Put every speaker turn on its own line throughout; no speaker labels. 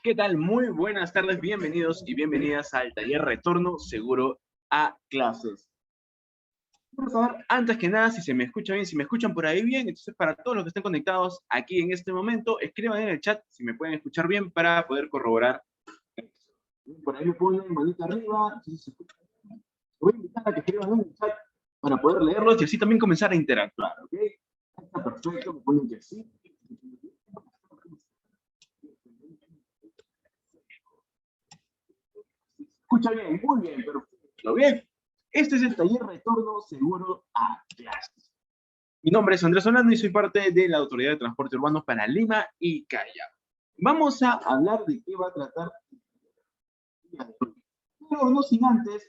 ¿Qué tal? Muy buenas tardes, bienvenidos y bienvenidas al taller Retorno Seguro a Clases. Vamos a ver, antes que nada, si se me escucha bien, si me escuchan por ahí bien, entonces para todos los que estén conectados aquí en este momento, escriban en el chat si me pueden escuchar bien para poder corroborar. Por ahí me ponen manita arriba, si se escucha bien. Voy a invitar a que escriban en el chat para poder leerlos y así también comenzar a interactuar, ¿ok? Está perfecto, me ponen que sí. Escucha bien, muy bien, perfecto. Bien, este es el taller Retorno Seguro a Clases. Mi nombre es Andrés Solano y soy parte de la Autoridad de Transporte Urbano para Lima y Callao. Vamos a hablar de qué va a tratar el día de hoy. Pero no sin antes,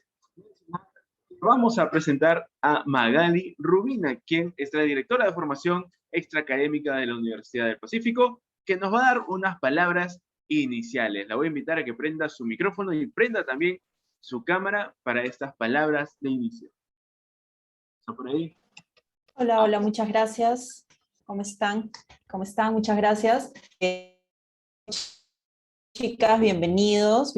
vamos a presentar a Magali Rubina, quien es la directora de formación extraacadémica de la Universidad del Pacífico, que nos va a dar unas palabras iniciales. La voy a invitar a que prenda su micrófono y prenda también su cámara para estas palabras de inicio. ¿Está por ahí?
Hola, hola, muchas gracias. ¿Cómo están? ¿Cómo están? Muchas gracias. Chicas, bienvenidos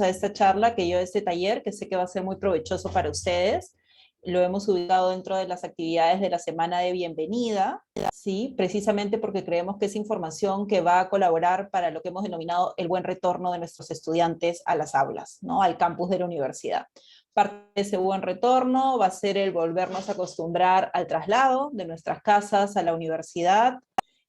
a esta charla, a este taller, que sé que va a ser muy provechoso para ustedes. Lo hemos ubicado dentro de las actividades de la semana de bienvenida, ¿sí? Precisamente porque creemos que es información que va a colaborar para lo que hemos denominado el buen retorno de nuestros estudiantes a las aulas, ¿no? Al campus de la universidad. Parte de ese buen retorno va a ser el volvernos a acostumbrar al traslado de nuestras casas a la universidad,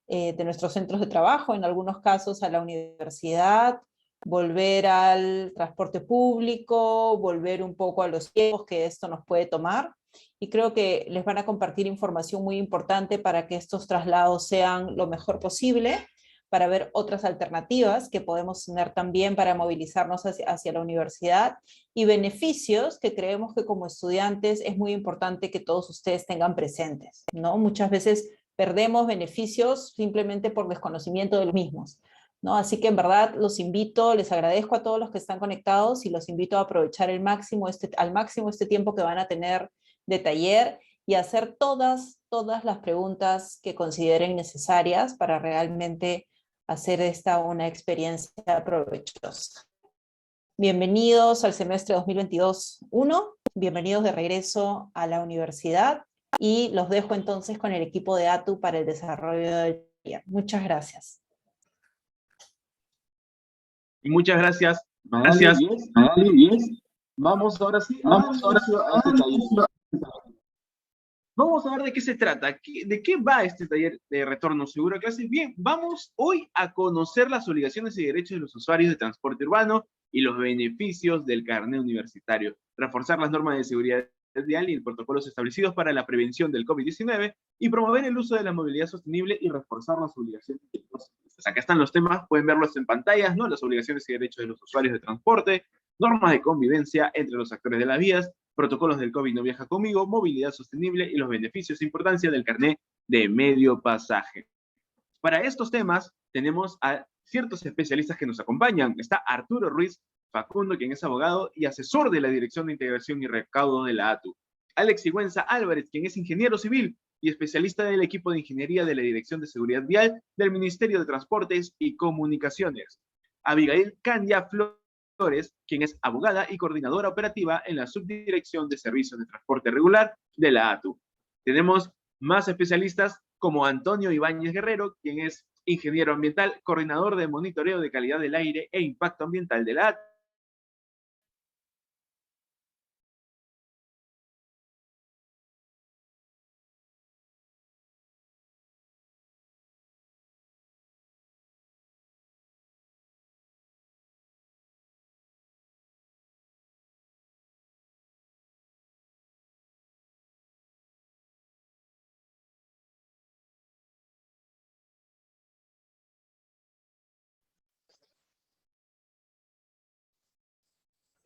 de nuestros centros de trabajo, en algunos casos a la universidad, volver al transporte público, volver un poco a los tiempos que esto nos puede tomar. Y creo que les van a compartir información muy importante para que estos traslados sean lo mejor posible, para ver otras alternativas que podemos tener también para movilizarnos hacia la universidad, y beneficios que creemos que como estudiantes es muy importante que todos ustedes tengan presentes, ¿no? Muchas veces perdemos beneficios simplemente por desconocimiento de los mismos, ¿no? Así que en verdad los invito, les agradezco a todos los que están conectados y los invito a aprovechar al máximo este tiempo que van a tener de taller y hacer todas las preguntas que consideren necesarias para realmente hacer esta una experiencia provechosa. Bienvenidos al semestre 2022-1, bienvenidos de regreso a la universidad, y los dejo entonces con el equipo de ATU para el desarrollo del taller. Muchas gracias.
Y muchas gracias. Gracias. Magali. Vamos ahora sí a este taller. Vamos a ver de qué se trata, de qué va este taller de retorno seguro a clases. Bien, vamos hoy a conocer las obligaciones y derechos de los usuarios de transporte urbano y los beneficios del carnet universitario, reforzar las normas de seguridad vial y protocolos establecidos para la prevención del COVID-19 y promover el uso de la movilidad sostenible y reforzar las obligaciones de los usuarios. Acá están los temas, pueden verlos en pantallas, ¿no? Las obligaciones y derechos de los usuarios de transporte, normas de convivencia entre los actores de las vías, protocolos del COVID no viaja conmigo, movilidad sostenible y los beneficios e importancia del carnet de medio pasaje. Para estos temas tenemos a ciertos especialistas que nos acompañan. Está Arturo Ruiz Facundo, quien es abogado y asesor de la Dirección de Integración y Recaudo de la ATU. Alex Sigüenza Álvarez, quien es ingeniero civil y especialista del equipo de ingeniería de la Dirección de Seguridad Vial del Ministerio de Transportes y Comunicaciones. Abigail Candia Flores, quien es abogada y coordinadora operativa en la Subdirección de Servicios de Transporte Regular de la ATU. Tenemos más especialistas como Antonio Ibáñez Guerrero, quien es ingeniero ambiental, coordinador de monitoreo de calidad del aire e impacto ambiental de la ATU.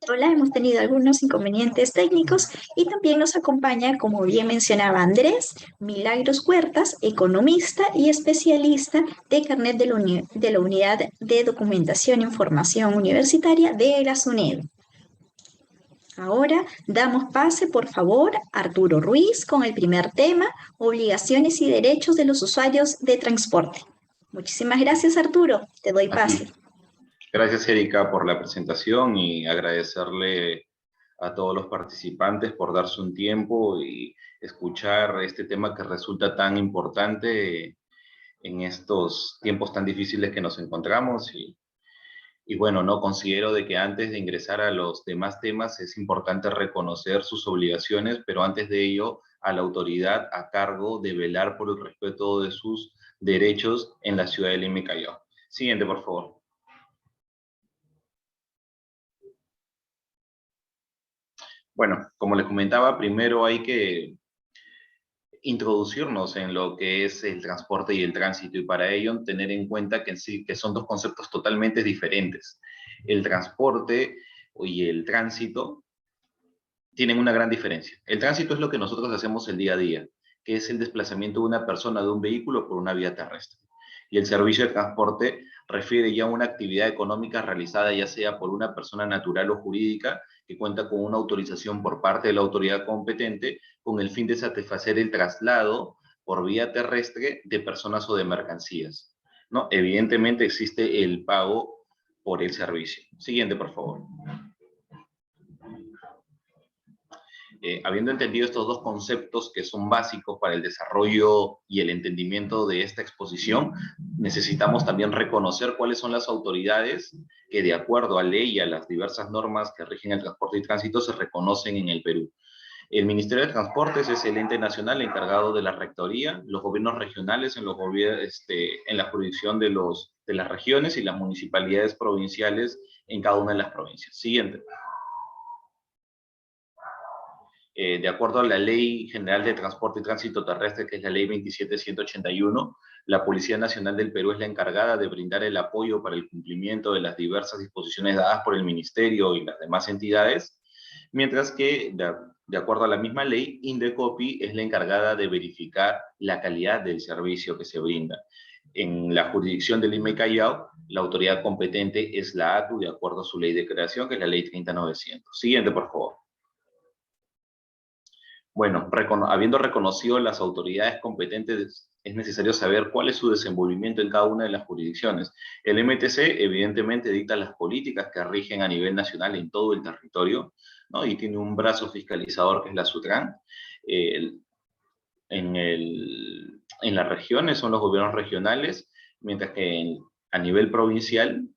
Hola, hemos tenido algunos inconvenientes técnicos y también nos acompaña, como bien mencionaba Andrés, Milagros Huertas, economista y especialista de carnet de la Unidad de Documentación e Información Universitaria de la SUNED. Ahora damos pase, por favor, a Arturo Ruiz con el primer tema, obligaciones y derechos de los usuarios de transporte. Muchísimas gracias, Arturo. Te doy pase.
Gracias, Erika, por la presentación y agradecerle a todos los participantes por darse un tiempo y escuchar este tema que resulta tan importante en estos tiempos tan difíciles que nos encontramos. Y bueno, no considero de que antes de ingresar a los demás temas es importante reconocer sus obligaciones, pero antes de ello a la autoridad a cargo de velar por el respeto de sus derechos en la ciudad de Lima y Callao. Siguiente, por favor. Bueno, como les comentaba, primero hay que introducirnos en lo que es el transporte y el tránsito, y para ello tener en cuenta que, sí, que son dos conceptos totalmente diferentes. El transporte y el tránsito tienen una gran diferencia. El tránsito es lo que nosotros hacemos el día a día, que es el desplazamiento de una persona de un vehículo por una vía terrestre. Y el servicio de transporte refiere ya a una actividad económica realizada ya sea por una persona natural o jurídica que cuenta con una autorización por parte de la autoridad competente con el fin de satisfacer el traslado por vía terrestre de personas o de mercancías, ¿no? Evidentemente existe el pago por el servicio. Siguiente, por favor. Habiendo entendido estos dos conceptos que son básicos para el desarrollo y el entendimiento de esta exposición, necesitamos también reconocer cuáles son las autoridades que de acuerdo a ley y a las diversas normas que rigen el transporte y tránsito se reconocen en el Perú. El Ministerio de Transportes es el ente nacional encargado de la rectoría, los gobiernos regionales en la jurisdicción de las regiones y las municipalidades provinciales en cada una de las provincias. Siguiente. De acuerdo a la Ley General de Transporte y Tránsito Terrestre, que es la Ley 27.181, la Policía Nacional del Perú es la encargada de brindar el apoyo para el cumplimiento de las diversas disposiciones dadas por el Ministerio y las demás entidades, mientras que, de acuerdo a la misma ley, Indecopi es la encargada de verificar la calidad del servicio que se brinda. En la jurisdicción de Lima y Callao, la autoridad competente es la ATU, de acuerdo a su ley de creación, que es la Ley 30.900. Siguiente, por favor. Bueno, habiendo reconocido las autoridades competentes, es necesario saber cuál es su desenvolvimiento en cada una de las jurisdicciones. El MTC, evidentemente, dicta las políticas que rigen a nivel nacional en todo el territorio, ¿no? Y tiene un brazo fiscalizador que es la SUTRAN. En las regiones son los gobiernos regionales, mientras que a nivel provincial,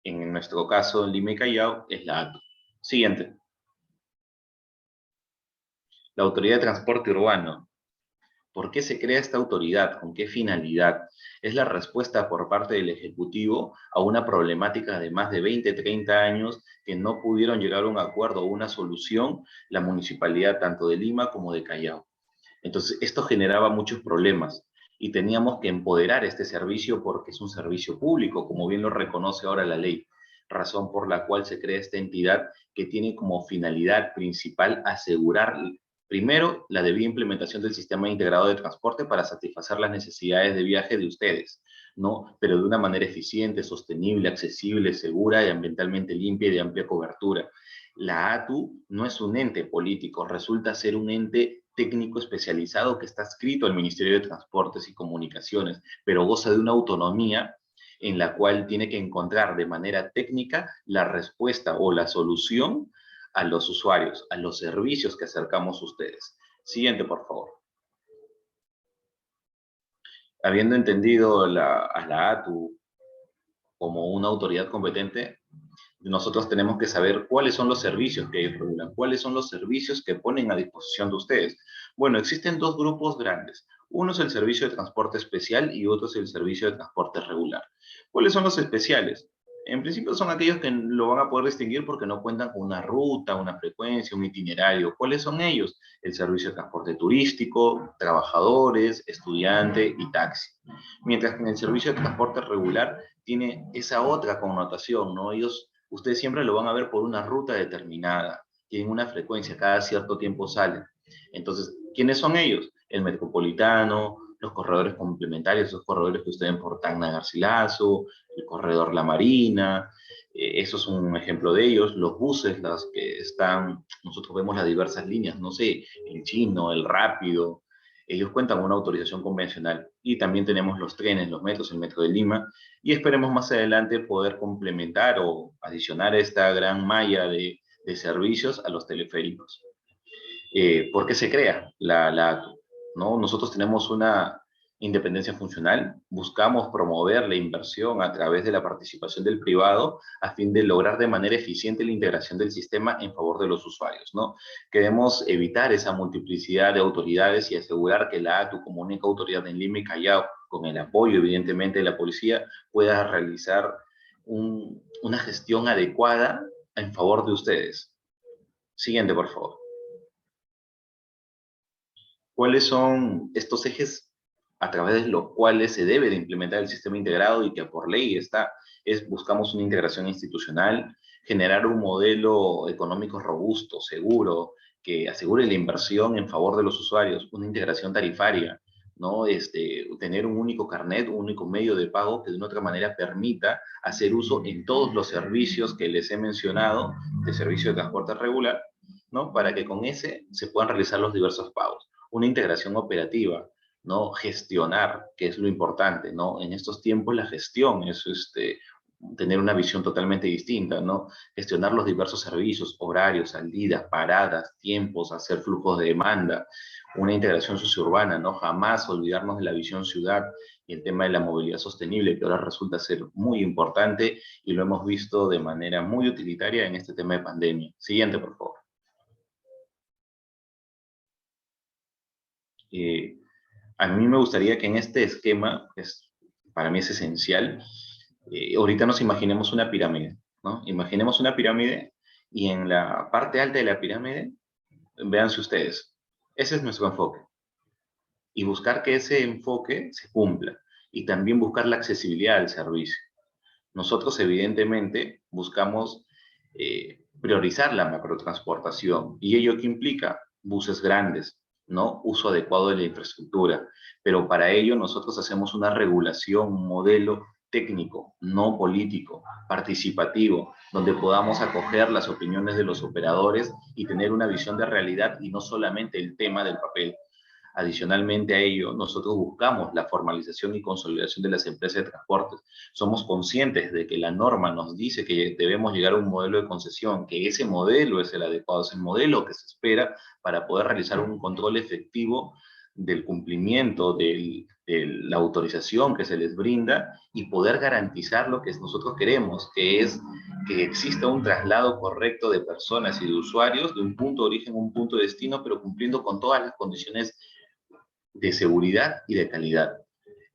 en nuestro caso en Lima y Callao, es la ATU. Siguiente. La Autoridad de Transporte Urbano. ¿Por qué se crea esta autoridad? ¿Con qué finalidad? Es la respuesta por parte del Ejecutivo a una problemática de más de 20, 30 años que no pudieron llegar a un acuerdo o una solución la municipalidad tanto de Lima como de Callao. Entonces, esto generaba muchos problemas y teníamos que empoderar este servicio porque es un servicio público, como bien lo reconoce ahora la ley, razón por la cual se crea esta entidad que tiene como finalidad principal asegurar primero, la debida implementación del sistema integrado de transporte para satisfacer las necesidades de viaje de ustedes, ¿no? Pero de una manera eficiente, sostenible, accesible, segura y ambientalmente limpia y de amplia cobertura. La ATU no es un ente político, resulta ser un ente técnico especializado que está adscrito al Ministerio de Transportes y Comunicaciones, pero goza de una autonomía en la cual tiene que encontrar de manera técnica la respuesta o la solución a los usuarios, a los servicios que acercamos a ustedes. Siguiente, por favor. Habiendo entendido a la ATU como una autoridad competente, nosotros tenemos que saber cuáles son los servicios que ellos regulan, cuáles son los servicios que ponen a disposición de ustedes. Bueno, existen dos grupos grandes. Uno es el servicio de transporte especial y otro es el servicio de transporte regular. ¿Cuáles son los especiales? En principio son aquellos que lo van a poder distinguir porque no cuentan con una ruta, una frecuencia, un itinerario. ¿Cuáles son ellos? El servicio de transporte turístico, trabajadores, estudiante y taxi. Mientras que en el servicio de transporte regular tiene esa otra connotación, ¿no? Ustedes siempre lo van a ver por una ruta determinada, tienen una frecuencia, cada cierto tiempo salen. Entonces, ¿quiénes son ellos? El metropolitano, los corredores complementarios, esos corredores que ustedes ven por Tacna Garcilaso, el corredor La Marina, Eso es un ejemplo de ellos. Los buses, las que están, nosotros vemos las diversas líneas, no sé, el Chino, el Rápido, ellos cuentan con una autorización convencional. Y también tenemos los trenes, los metros, el Metro de Lima, y esperemos más adelante poder complementar o adicionar esta gran malla de servicios a los teleféricos. ¿Por qué se crea la ATU? ¿No? Nosotros tenemos una independencia funcional, buscamos promover la inversión a través de la participación del privado a fin de lograr de manera eficiente la integración del sistema en favor de los usuarios, ¿no? Queremos evitar esa multiplicidad de autoridades y asegurar que la ATU, como única autoridad en Lima y Callao, con el apoyo evidentemente de la policía, pueda realizar una gestión adecuada en favor de ustedes. Siguiente, por favor. ¿Cuáles son estos ejes a través de los cuales se debe de implementar el sistema integrado y que por ley está? Buscamos una integración institucional, generar un modelo económico robusto, seguro, que asegure la inversión en favor de los usuarios, una integración tarifaria, ¿no? Tener un único carnet, un único medio de pago que de una otra manera permita hacer uso en todos los servicios que les he mencionado de servicio de transporte regular, ¿no? Para que con ese se puedan realizar los diversos pagos. Una integración operativa, ¿no? Gestionar, que es lo importante, ¿no? En estos tiempos la gestión es tener una visión totalmente distinta, ¿no? Gestionar los diversos servicios, horarios, salidas, paradas, tiempos, hacer flujos de demanda, una integración sociourbana, ¿no? Jamás olvidarnos de la visión ciudad y el tema de la movilidad sostenible, que ahora resulta ser muy importante y lo hemos visto de manera muy utilitaria en este tema de pandemia. Siguiente, por favor. A mí me gustaría que en este esquema, para mí es esencial, ahorita nos imaginemos una pirámide, ¿no? Imaginemos una pirámide y en la parte alta de la pirámide, véanse ustedes, ese es nuestro enfoque. Y buscar que ese enfoque se cumpla. Y también buscar la accesibilidad al servicio. Nosotros, evidentemente, buscamos priorizar la macrotransportación. ¿Y ello qué implica? Buses grandes, ¿no? Uso adecuado de la infraestructura. Pero para ello nosotros hacemos una regulación, un modelo técnico, no político, participativo, donde podamos acoger las opiniones de los operadores y tener una visión de realidad y no solamente el tema del papel. Adicionalmente a ello, nosotros buscamos la formalización y consolidación de las empresas de transportes. Somos conscientes de que la norma nos dice que debemos llegar a un modelo de concesión, que ese modelo es el adecuado, es el modelo que se espera para poder realizar un control efectivo del cumplimiento de la autorización que se les brinda y poder garantizar lo que nosotros queremos, que es que exista un traslado correcto de personas y de usuarios de un punto de origen a un punto de destino, pero cumpliendo con todas las condiciones de seguridad y de calidad.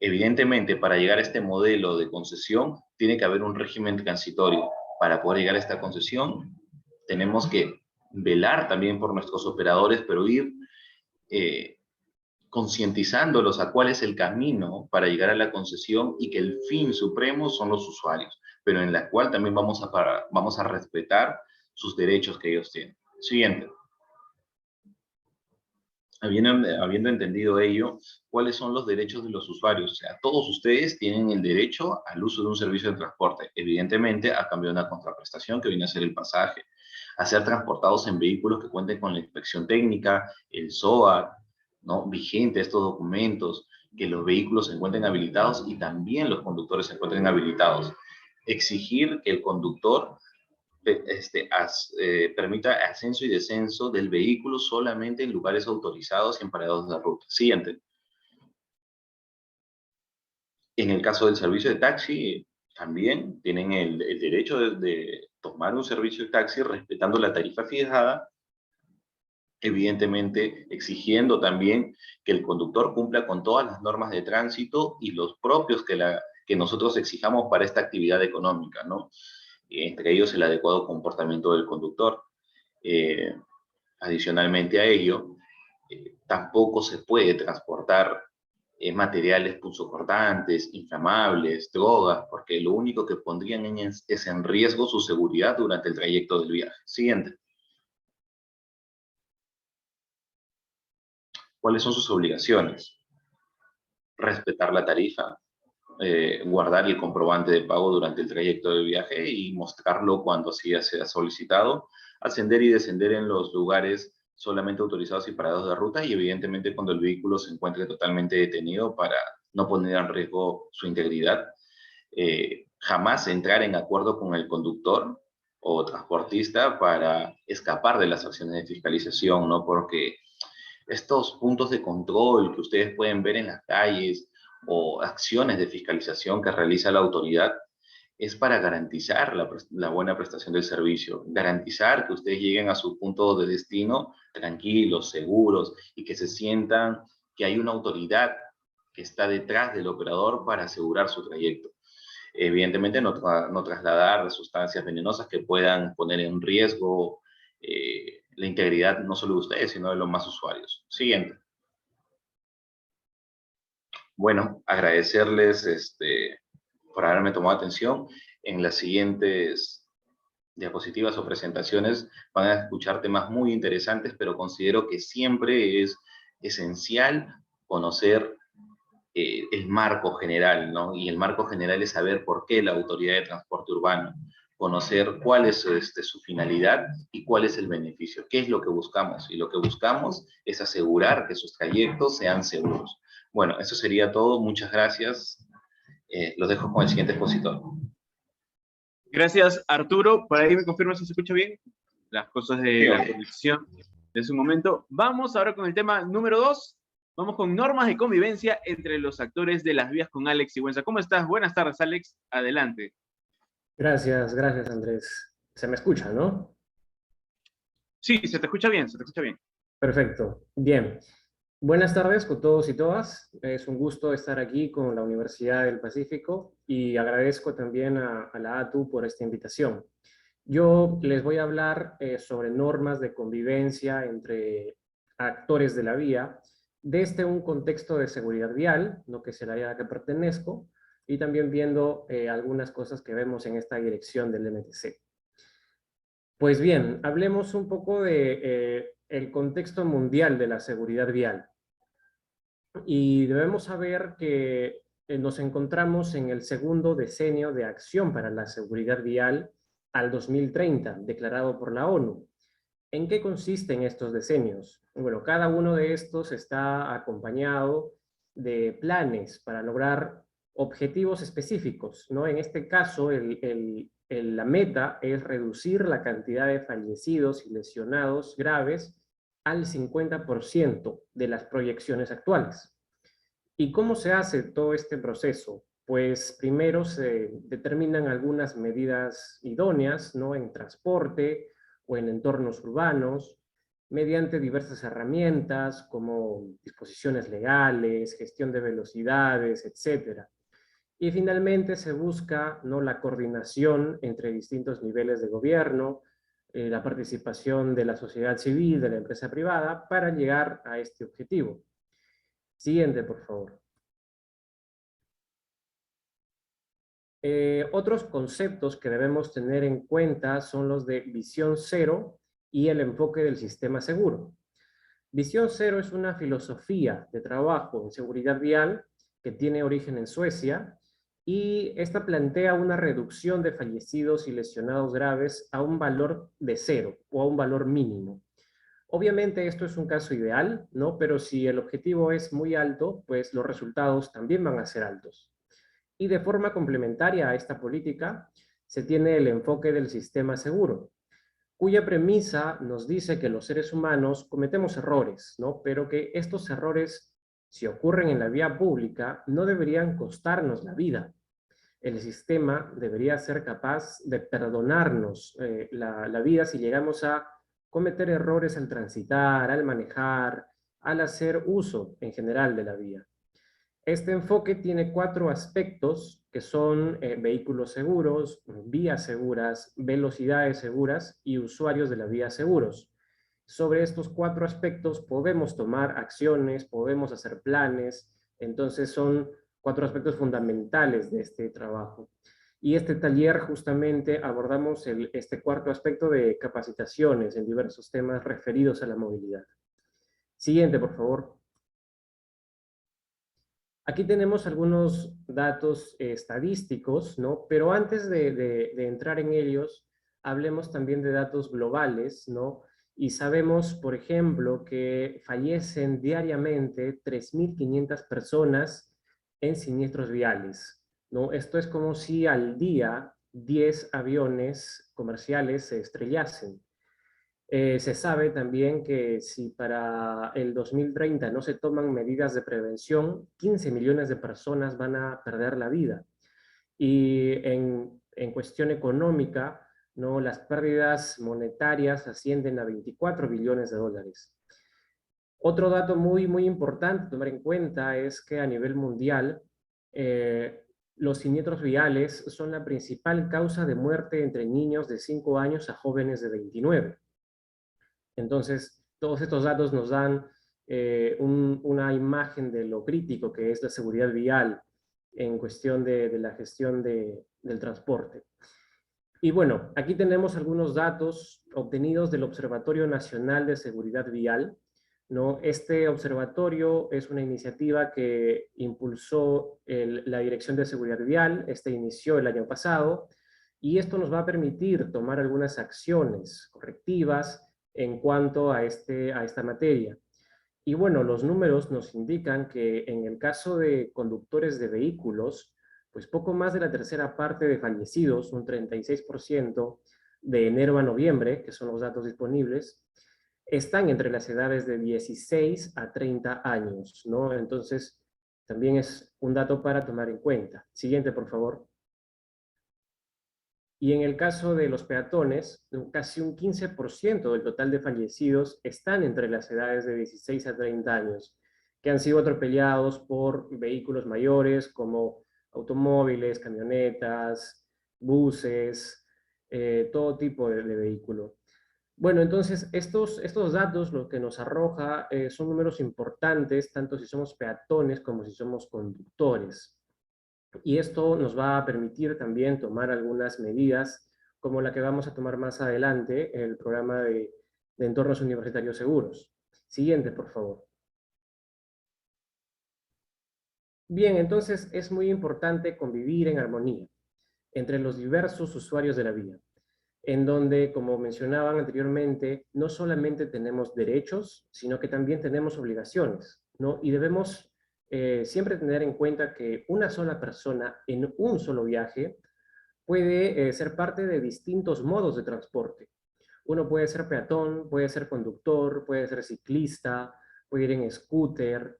Evidentemente, para llegar a este modelo de concesión, tiene que haber un régimen transitorio. Para poder llegar a esta concesión, tenemos que velar también por nuestros operadores, pero ir concientizándolos a cuál es el camino para llegar a la concesión y que el fin supremo son los usuarios, pero en la cual también vamos a respetar sus derechos que ellos tienen. Siguiente. Habiendo entendido ello, ¿cuáles son los derechos de los usuarios? O sea, todos ustedes tienen el derecho al uso de un servicio de transporte, evidentemente a cambio de una contraprestación que viene a ser el pasaje, a ser transportados en vehículos que cuenten con la inspección técnica, el SOAT, ¿no? Vigente estos documentos, que los vehículos se encuentren habilitados y también los conductores se encuentren habilitados. Exigir que el conductor permita ascenso y descenso del vehículo solamente en lugares autorizados y en parados de ruta. Siguiente. En el caso del servicio de taxi, también tienen el derecho de tomar un servicio de taxi respetando la tarifa fijada, evidentemente exigiendo también que el conductor cumpla con todas las normas de tránsito y los propios que nosotros exijamos para esta actividad económica, ¿no? Entre ellos el adecuado comportamiento del conductor. Adicionalmente a ello, tampoco se puede transportar materiales punzocortantes, inflamables, drogas, porque lo único que pondrían es en riesgo su seguridad durante el trayecto del viaje. Siguiente. ¿Cuáles son sus obligaciones? Respetar la tarifa, guardar el comprobante de pago durante el trayecto del viaje y mostrarlo cuando así sea solicitado, ascender y descender en los lugares solamente autorizados y parados de ruta, y evidentemente cuando el vehículo se encuentre totalmente detenido para no poner en riesgo su integridad. Jamás entrar en acuerdo con el conductor o transportista para escapar de las acciones de fiscalización, ¿no? Porque estos puntos de control que ustedes pueden ver en las calles o acciones de fiscalización que realiza la autoridad es para garantizar la buena prestación del servicio, garantizar que ustedes lleguen a su punto de destino tranquilos, seguros, y que se sientan que hay una autoridad que está detrás del operador para asegurar su trayecto. Evidentemente no trasladar sustancias venenosas que puedan poner en riesgo la integridad no solo de ustedes, sino de los más usuarios. Siguiente. Bueno, agradecerles por haberme tomado atención. En las siguientes diapositivas o presentaciones van a escuchar temas muy interesantes, pero considero que siempre es esencial conocer el marco general, ¿no? Y el marco general es saber por qué la Autoridad de Transporte Urbano, conocer cuál es su finalidad y cuál es el beneficio, qué es lo que buscamos. Y lo que buscamos es asegurar que sus trayectos sean seguros. Bueno, eso sería todo. Muchas gracias. Los dejo con el siguiente expositor.
Gracias, Arturo. Para ahí me confirma si se escucha bien las cosas de
Sí,
la
ok.
conexión de su momento. Vamos ahora con el tema número 2. Vamos con normas de convivencia entre los actores de las vías con Alex Sigüenza. ¿Cómo estás? Buenas tardes, Alex. Adelante.
Gracias, gracias Andrés. Se me escucha, ¿no?
Sí, se te escucha bien, se te escucha bien.
Perfecto. Bien. Buenas tardes con todos y todas. Es un gusto estar aquí con la Universidad del Pacífico y agradezco también a la ATU por esta invitación. Yo les voy a hablar sobre normas de convivencia entre actores de la vía desde un contexto de seguridad vial, lo que es el área a la que pertenezco, y también viendo algunas cosas que vemos en esta dirección del MTC. Pues bien, hablemos un poco de el contexto mundial de la seguridad vial. Y debemos saber que nos encontramos en el segundo decenio de acción para la seguridad vial al 2030, declarado por la ONU. ¿En qué consisten estos decenios? Bueno, cada uno de estos está acompañado de planes para lograr objetivos específicos, ¿no? En este caso, la meta es reducir la cantidad de fallecidos y lesionados graves al 50% de las proyecciones actuales. ¿Y cómo se hace todo este proceso? Pues primero se determinan algunas medidas idóneas, ¿no? En transporte o en entornos urbanos, mediante diversas herramientas como disposiciones legales, gestión de velocidades, etc. Y finalmente se busca, ¿no?, la coordinación entre distintos niveles de gobierno, la participación de la sociedad civil, de la empresa privada, para llegar a este objetivo. Siguiente, por favor. Otros conceptos que debemos tener en cuenta son los de visión cero y el enfoque del sistema seguro. Visión cero es una filosofía de trabajo en seguridad vial que tiene origen en Suecia, y esta plantea una reducción de fallecidos y lesionados graves a un valor de cero o a un valor mínimo. Obviamente esto es un caso ideal, ¿no? Pero si el objetivo es muy alto, pues los resultados también van a ser altos. Y de forma complementaria a esta política, se tiene el enfoque del sistema seguro, cuya premisa nos dice que los seres humanos cometemos errores, ¿no? Pero que estos errores, si ocurren en la vía pública, no deberían costarnos la vida. El sistema debería ser capaz de perdonarnos la vida si llegamos a cometer errores al transitar, al manejar, al hacer uso en general de la vía. Este enfoque tiene 4 aspectos que son vehículos seguros, vías seguras, velocidades seguras y usuarios de la vía seguros. Sobre estos 4 aspectos podemos tomar acciones, podemos hacer planes, entonces son 4 aspectos fundamentales de este trabajo. Y este taller justamente abordamos este cuarto aspecto de capacitaciones en diversos temas referidos a la movilidad. Siguiente, por favor. Aquí tenemos algunos datos estadísticos, ¿no? Pero antes de entrar en ellos, hablemos también de datos globales, ¿no? Y sabemos, por ejemplo, que fallecen diariamente 3.500 personas en siniestros viales, ¿no? Esto es como si al día 10 aviones comerciales se estrellasen. Se sabe también que si para el 2030 no se toman medidas de prevención, 15 millones de personas van a perder la vida. Y en cuestión económica, ¿no? Las pérdidas monetarias ascienden a 24 billones de dólares. Otro dato muy importante a tomar en cuenta es que a nivel mundial, los siniestros viales son la principal causa de muerte entre niños de 5 años a jóvenes de 29. Entonces, todos estos datos nos dan una imagen de lo crítico que es la seguridad vial en cuestión de la gestión del transporte. Y bueno, aquí tenemos algunos datos obtenidos del Observatorio Nacional de Seguridad Vial, ¿no? Este observatorio es una iniciativa que impulsó la Dirección de Seguridad Vial, inició el año pasado, y esto nos va a permitir tomar algunas acciones correctivas en cuanto a esta materia. Y bueno, los números nos indican que en el caso de conductores de vehículos, pues poco más de la tercera parte de fallecidos, un 36% de enero a noviembre, que son los datos disponibles, están entre las edades de 16 a 30 años, ¿no? Entonces, también es un dato para tomar en cuenta. Siguiente, por favor. Y en el caso de los peatones, casi un 15% del total de fallecidos están entre las edades de 16 a 30 años, que han sido atropellados por vehículos mayores como automóviles, camionetas, buses, todo tipo de vehículo. Bueno, entonces estos datos lo que nos arroja son números importantes, tanto si somos peatones como si somos conductores. Y esto nos va a permitir también tomar algunas medidas, como la que vamos a tomar más adelante, el programa de entornos universitarios seguros. Siguiente, por favor. Bien, entonces es muy importante convivir en armonía entre los diversos usuarios de la vía, en donde, como mencionaban anteriormente, no solamente tenemos derechos, sino que también tenemos obligaciones, ¿no? Y debemos siempre tener en cuenta que una sola persona en un solo viaje puede ser parte de distintos modos de transporte. Uno puede ser peatón, puede ser conductor, puede ser ciclista, puede ir en scooter,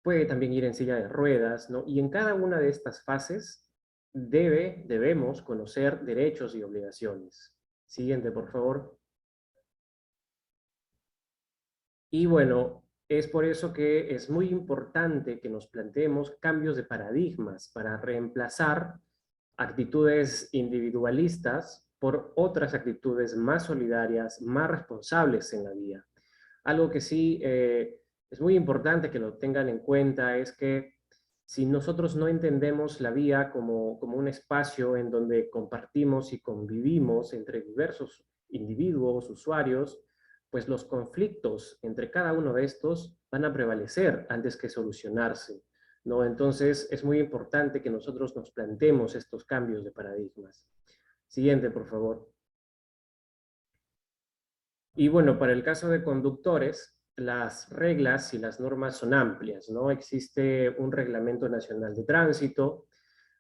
puede también ir en silla de ruedas, ¿no? Y en cada una de estas fases debemos conocer derechos y obligaciones. Siguiente, por favor. Y bueno, es por eso que es muy importante que nos planteemos cambios de paradigmas para reemplazar actitudes individualistas por otras actitudes más solidarias, más responsables en la vía. Algo que sí es muy importante que lo tengan en cuenta es que si nosotros no entendemos la vía como un espacio en donde compartimos y convivimos entre diversos individuos, usuarios, pues los conflictos entre cada uno de estos van a prevalecer antes que solucionarse, ¿no? Entonces es muy importante que nosotros nos planteemos estos cambios de paradigmas. Siguiente, por favor. Y bueno, para el caso de conductores, las reglas y las normas son amplias, ¿no? Existe un reglamento nacional de tránsito,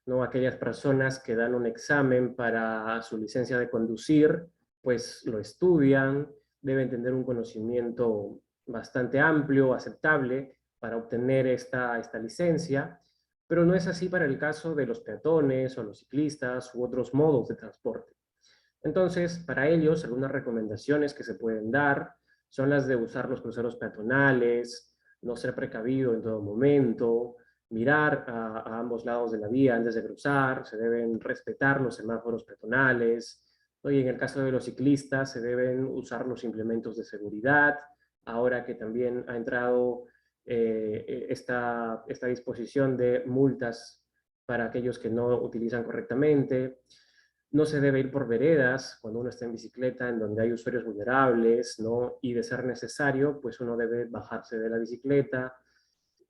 ¿no? Aquellas personas que dan un examen para su licencia de conducir, pues lo estudian, deben tener un conocimiento bastante amplio, aceptable, para obtener esta licencia, pero no es así para el caso de los peatones o los ciclistas u otros modos de transporte. Entonces, para ellos, algunas recomendaciones que se pueden dar son las de usar los cruceros peatonales, no ser precavido en todo momento, mirar a ambos lados de la vía antes de cruzar, se deben respetar los semáforos peatonales, ¿no? Y en el caso de los ciclistas se deben usar los implementos de seguridad, ahora que también ha entrado esta disposición de multas para aquellos que no utilizan correctamente. No se debe ir por veredas cuando uno está en bicicleta en donde hay usuarios vulnerables, ¿no? Y de ser necesario, pues uno debe bajarse de la bicicleta.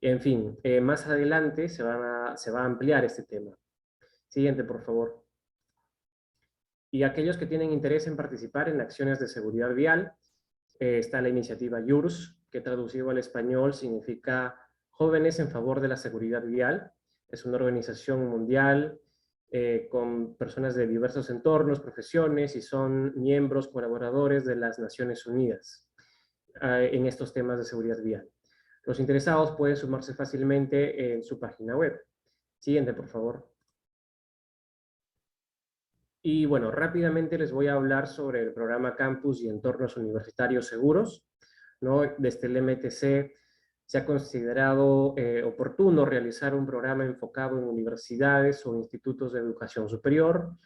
En fin, más adelante se va a ampliar este tema. Siguiente, por favor. Y aquellos que tienen interés en participar en acciones de seguridad vial, está la iniciativa JURS, que traducido al español significa Jóvenes en Favor de la Seguridad Vial. Es una organización mundial con personas de diversos entornos, profesiones, y son miembros colaboradores de las Naciones Unidas en estos temas de seguridad vial. Los interesados pueden sumarse fácilmente en su página web. Siguiente, por favor. Y bueno, rápidamente les voy a hablar sobre el programa Campus y Entornos Universitarios Seguros, ¿no? Desde el MTC se ha considerado oportuno realizar un programa enfocado en universidades o institutos de educación superior,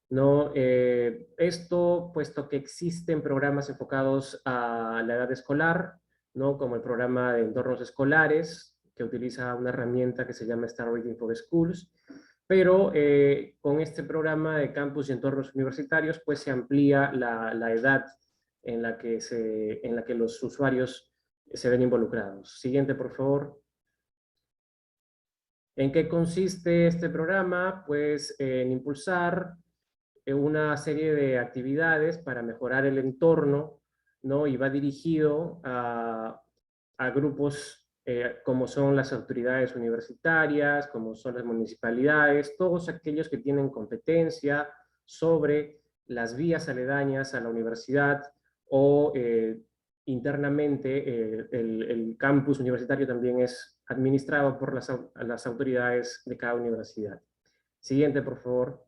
¿no? Esto puesto que existen programas enfocados a la edad escolar, ¿no? Como el programa de entornos escolares, que utiliza una herramienta que se llama Star Rating for Schools, pero con este programa de campus y entornos universitarios, pues se amplía la edad en la que los usuarios se ven involucrados. Siguiente, por favor. ¿En qué consiste este programa? Pues en impulsar una serie de actividades para mejorar el entorno, ¿no? Y va dirigido a grupos como son las autoridades universitarias, como son las municipalidades, todos aquellos que tienen competencia sobre las vías aledañas a la universidad o internamente el campus universitario también es administrado por las autoridades de cada universidad. Siguiente, por favor.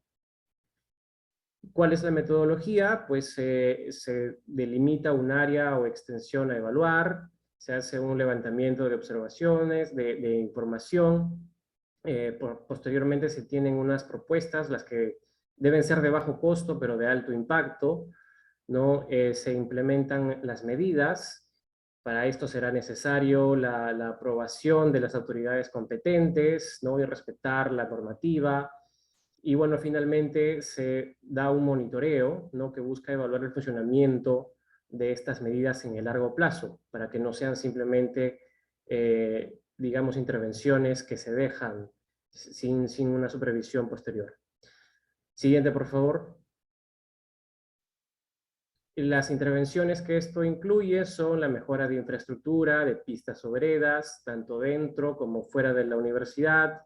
¿Cuál es la metodología? Pues se delimita un área o extensión a evaluar, se hace un levantamiento de observaciones, de información, posteriormente se tienen unas propuestas, las que deben ser de bajo costo pero de alto impacto, ¿no? Se implementan las medidas, para esto será necesario la aprobación de las autoridades competentes, ¿no? Y respetar la normativa. Y bueno, finalmente se da un monitoreo, ¿no? Que busca evaluar el funcionamiento de estas medidas en el largo plazo, para que no sean simplemente, digamos, intervenciones que se dejan sin una supervisión posterior. Siguiente, por favor. Las intervenciones que esto incluye son la mejora de infraestructura, de pistas o veredas, tanto dentro como fuera de la universidad,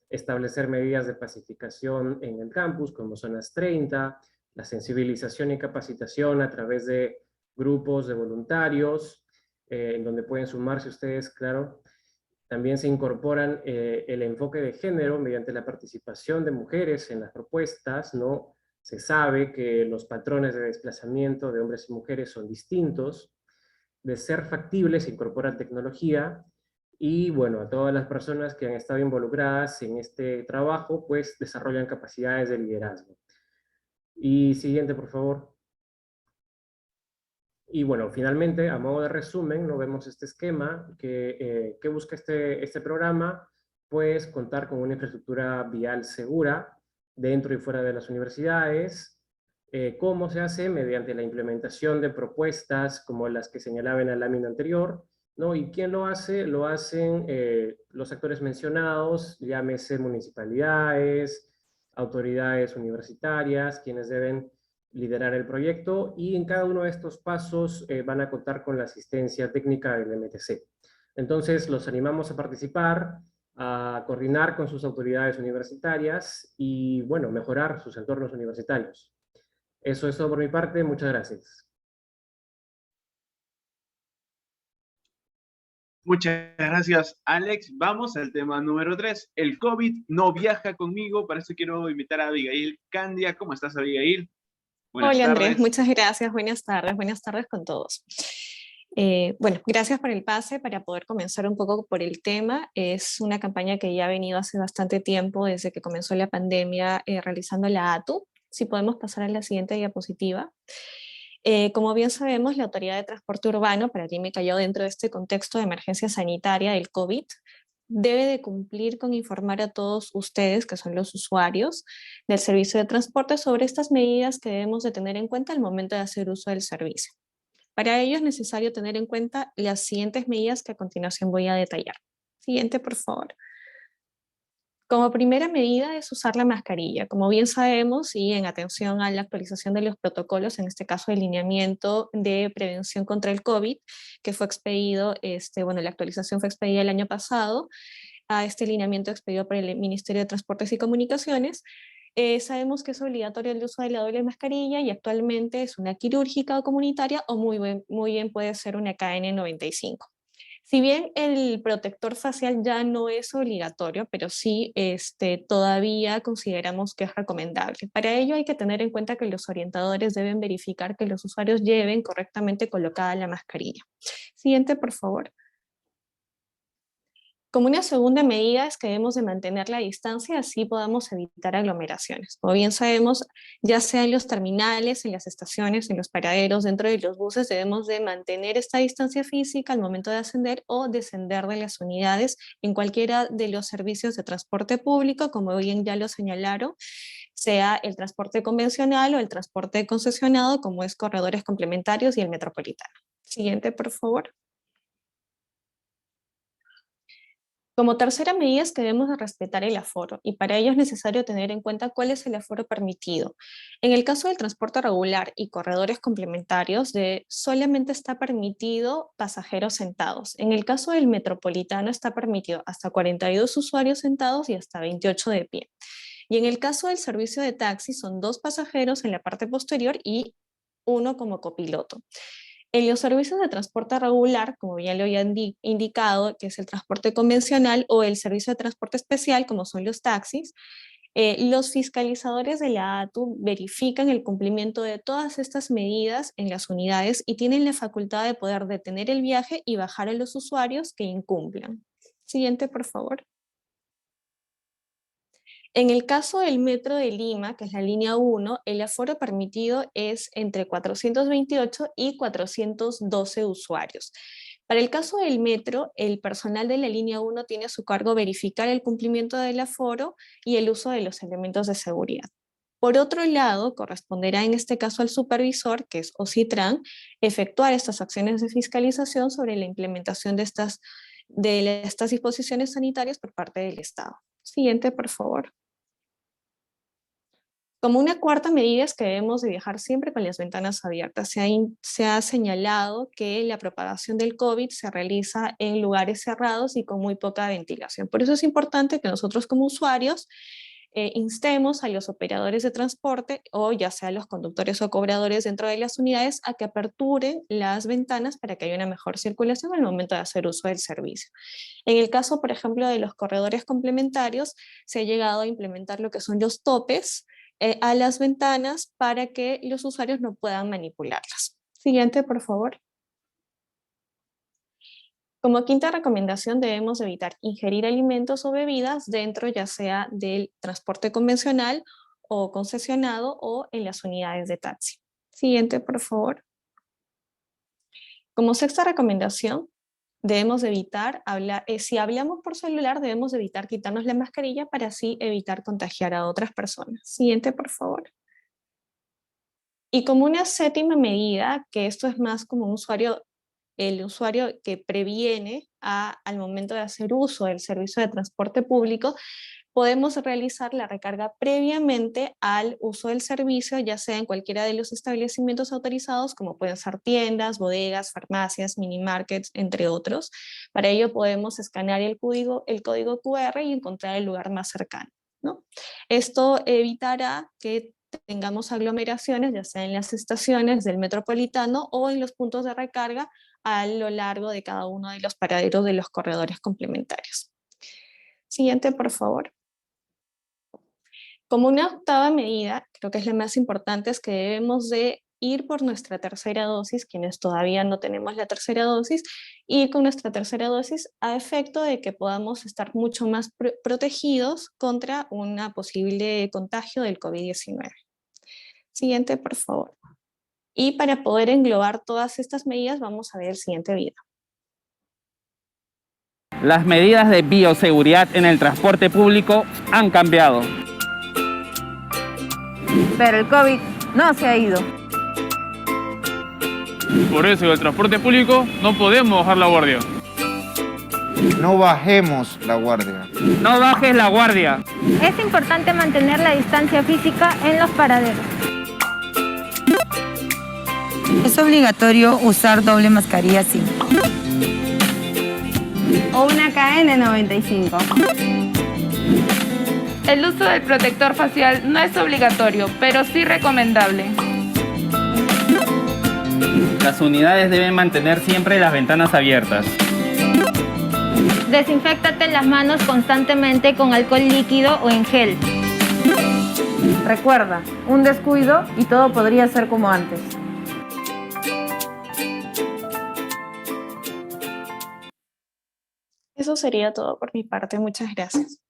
establecer medidas de pacificación en el campus, como zonas 30, la sensibilización y capacitación a través de grupos de voluntarios, en donde pueden sumarse ustedes, claro. También se incorporan el enfoque de género mediante la participación de mujeres en las propuestas, ¿no? Se sabe que los patrones de desplazamiento de hombres y mujeres son distintos. De ser factible se incorpora tecnología y, bueno, a todas las personas que han estado involucradas en este trabajo, pues desarrollan capacidades de liderazgo. Y siguiente, por favor. Y bueno, finalmente, a modo de resumen, ¿no? Vemos este esquema que busca este programa, pues contar con una infraestructura vial segura dentro y fuera de las universidades. ¿Cómo se hace? Mediante la implementación de propuestas como las que señalaba en la lámina anterior, ¿no? ¿Y quién lo hace? Lo hacen los actores mencionados, llámese municipalidades, autoridades universitarias, quienes deben liderar el proyecto, y en cada uno de estos pasos van a contar con la asistencia técnica del MTC. Entonces, los animamos a participar, a coordinar con sus autoridades universitarias y, bueno, mejorar sus entornos universitarios. Eso es todo por mi parte. Muchas gracias.
Muchas gracias, Alex. Vamos al tema número 3. El COVID no viaja conmigo. Para eso quiero invitar a Abigail Candia. ¿Cómo estás, Abigail?
Buenas tardes. Andrés, muchas gracias. Buenas tardes con todos. Bueno, gracias por el pase para poder comenzar un poco por el tema. Es una campaña que ya ha venido hace bastante tiempo, desde que comenzó la pandemia, realizando la ATU. Si podemos pasar a la siguiente diapositiva. Como bien sabemos, la Autoridad de Transporte Urbano, para quien me cayó dentro de este contexto de emergencia sanitaria del COVID, debe de cumplir con informar a todos ustedes, que son los usuarios del servicio de transporte, sobre estas medidas que debemos de tener en cuenta al momento de hacer uso del servicio. Para ello es necesario tener en cuenta las siguientes medidas que a continuación voy a detallar. Siguiente, por favor. Como primera medida es usar la mascarilla. Como bien sabemos, y en atención a la actualización de los protocolos, en este caso el lineamiento de prevención contra el COVID, que fue expedido, la actualización fue expedida el año pasado, a este lineamiento expedido por el Ministerio de Transportes y Comunicaciones, sabemos que es obligatorio el uso de la doble mascarilla y actualmente es una quirúrgica o comunitaria o muy bien puede ser una KN95. Si bien el protector facial ya no es obligatorio, pero sí todavía consideramos que es recomendable. Para ello hay que tener en cuenta que los orientadores deben verificar que los usuarios lleven correctamente colocada la mascarilla. Siguiente, por favor. Como una segunda medida es que debemos de mantener la distancia, así podamos evitar aglomeraciones. Como bien sabemos, ya sea en los terminales, en las estaciones, en los paraderos, dentro de los buses, debemos de mantener esta distancia física al momento de ascender o descender de las unidades en cualquiera de los servicios de transporte público, como bien ya lo señalaron, sea el transporte convencional o el transporte concesionado, como es corredores complementarios y el metropolitano. Siguiente, por favor. Como tercera medida es que debemos de respetar el aforo y para ello es necesario tener en cuenta cuál es el aforo permitido. En el caso del transporte regular y corredores complementarios, solamente está permitido pasajeros sentados. En el caso del metropolitano está permitido hasta 42 usuarios sentados y hasta 28 de pie. Y en el caso del servicio de taxi son 2 pasajeros en la parte posterior y 1 como copiloto. En los servicios de transporte regular, como ya lo había indicado, que es el transporte convencional o el servicio de transporte especial, como son los taxis, los fiscalizadores de la ATU verifican el cumplimiento de todas estas medidas en las unidades y tienen la facultad de poder detener el viaje y bajar a los usuarios que incumplan. Siguiente, por favor. En el caso del Metro de Lima, que es la línea 1, el aforo permitido es entre 428 y 412 usuarios. Para el caso del metro, el personal de la línea 1 tiene a su cargo verificar el cumplimiento del aforo y el uso de los elementos de seguridad. Por otro lado, corresponderá en este caso al supervisor, que es OCITRAN, efectuar estas acciones de fiscalización sobre la implementación de estas disposiciones sanitarias por parte del Estado. Siguiente, por favor. Como una cuarta medida es que debemos de viajar siempre con las ventanas abiertas. Se ha señalado que la propagación del COVID se realiza en lugares cerrados y con muy poca ventilación. Por eso es importante que nosotros como usuarios instemos a los operadores de transporte o ya sea los conductores o cobradores dentro de las unidades a que aperturen las ventanas para que haya una mejor circulación al momento de hacer uso del servicio. En el caso, por ejemplo, de los corredores complementarios, se ha llegado a implementar lo que son los topes a las ventanas para que los usuarios no puedan manipularlas. Siguiente, por favor. Como quinta recomendación, debemos evitar ingerir alimentos o bebidas dentro ya sea del transporte convencional o concesionado o en las unidades de taxi. Siguiente, por favor. Como sexta recomendación, debemos evitar hablar, si hablamos por celular, debemos evitar quitarnos la mascarilla para así evitar contagiar a otras personas. Siguiente, por favor. Y como una séptima medida, que esto es más como el usuario que previene al momento de hacer uso del servicio de transporte público, podemos realizar la recarga previamente al uso del servicio, ya sea en cualquiera de los establecimientos autorizados, como pueden ser tiendas, bodegas, farmacias, mini markets, entre otros. Para ello podemos escanear el código QR y encontrar el lugar más cercano, ¿no? Esto evitará que tengamos aglomeraciones, ya sea en las estaciones del metropolitano o en los puntos de recarga a lo largo de cada uno de los paraderos de los corredores complementarios. Siguiente, por favor. Como una octava medida, creo que es la más importante, es que debemos de ir por nuestra tercera dosis, quienes todavía no tenemos la tercera dosis, ir con nuestra tercera dosis a efecto de que podamos estar mucho más protegidos contra una posible contagio del COVID-19. Siguiente, por favor. Y para poder englobar todas estas medidas, vamos a ver el siguiente video.
Las medidas de bioseguridad en el transporte público han cambiado.
Pero el COVID no se ha ido.
Por eso en el transporte público no podemos bajar la guardia. No bajemos la guardia.
No bajes la guardia.
Es importante mantener la distancia física en los paraderos.
Es obligatorio usar doble mascarilla sí.
O una KN95.
El uso del protector facial no es obligatorio, pero sí recomendable.
Las unidades deben mantener siempre las ventanas abiertas.
Desinféctate las manos constantemente con alcohol líquido o en gel.
Recuerda, un descuido y todo podría ser como antes.
Eso sería todo por mi parte. Muchas gracias.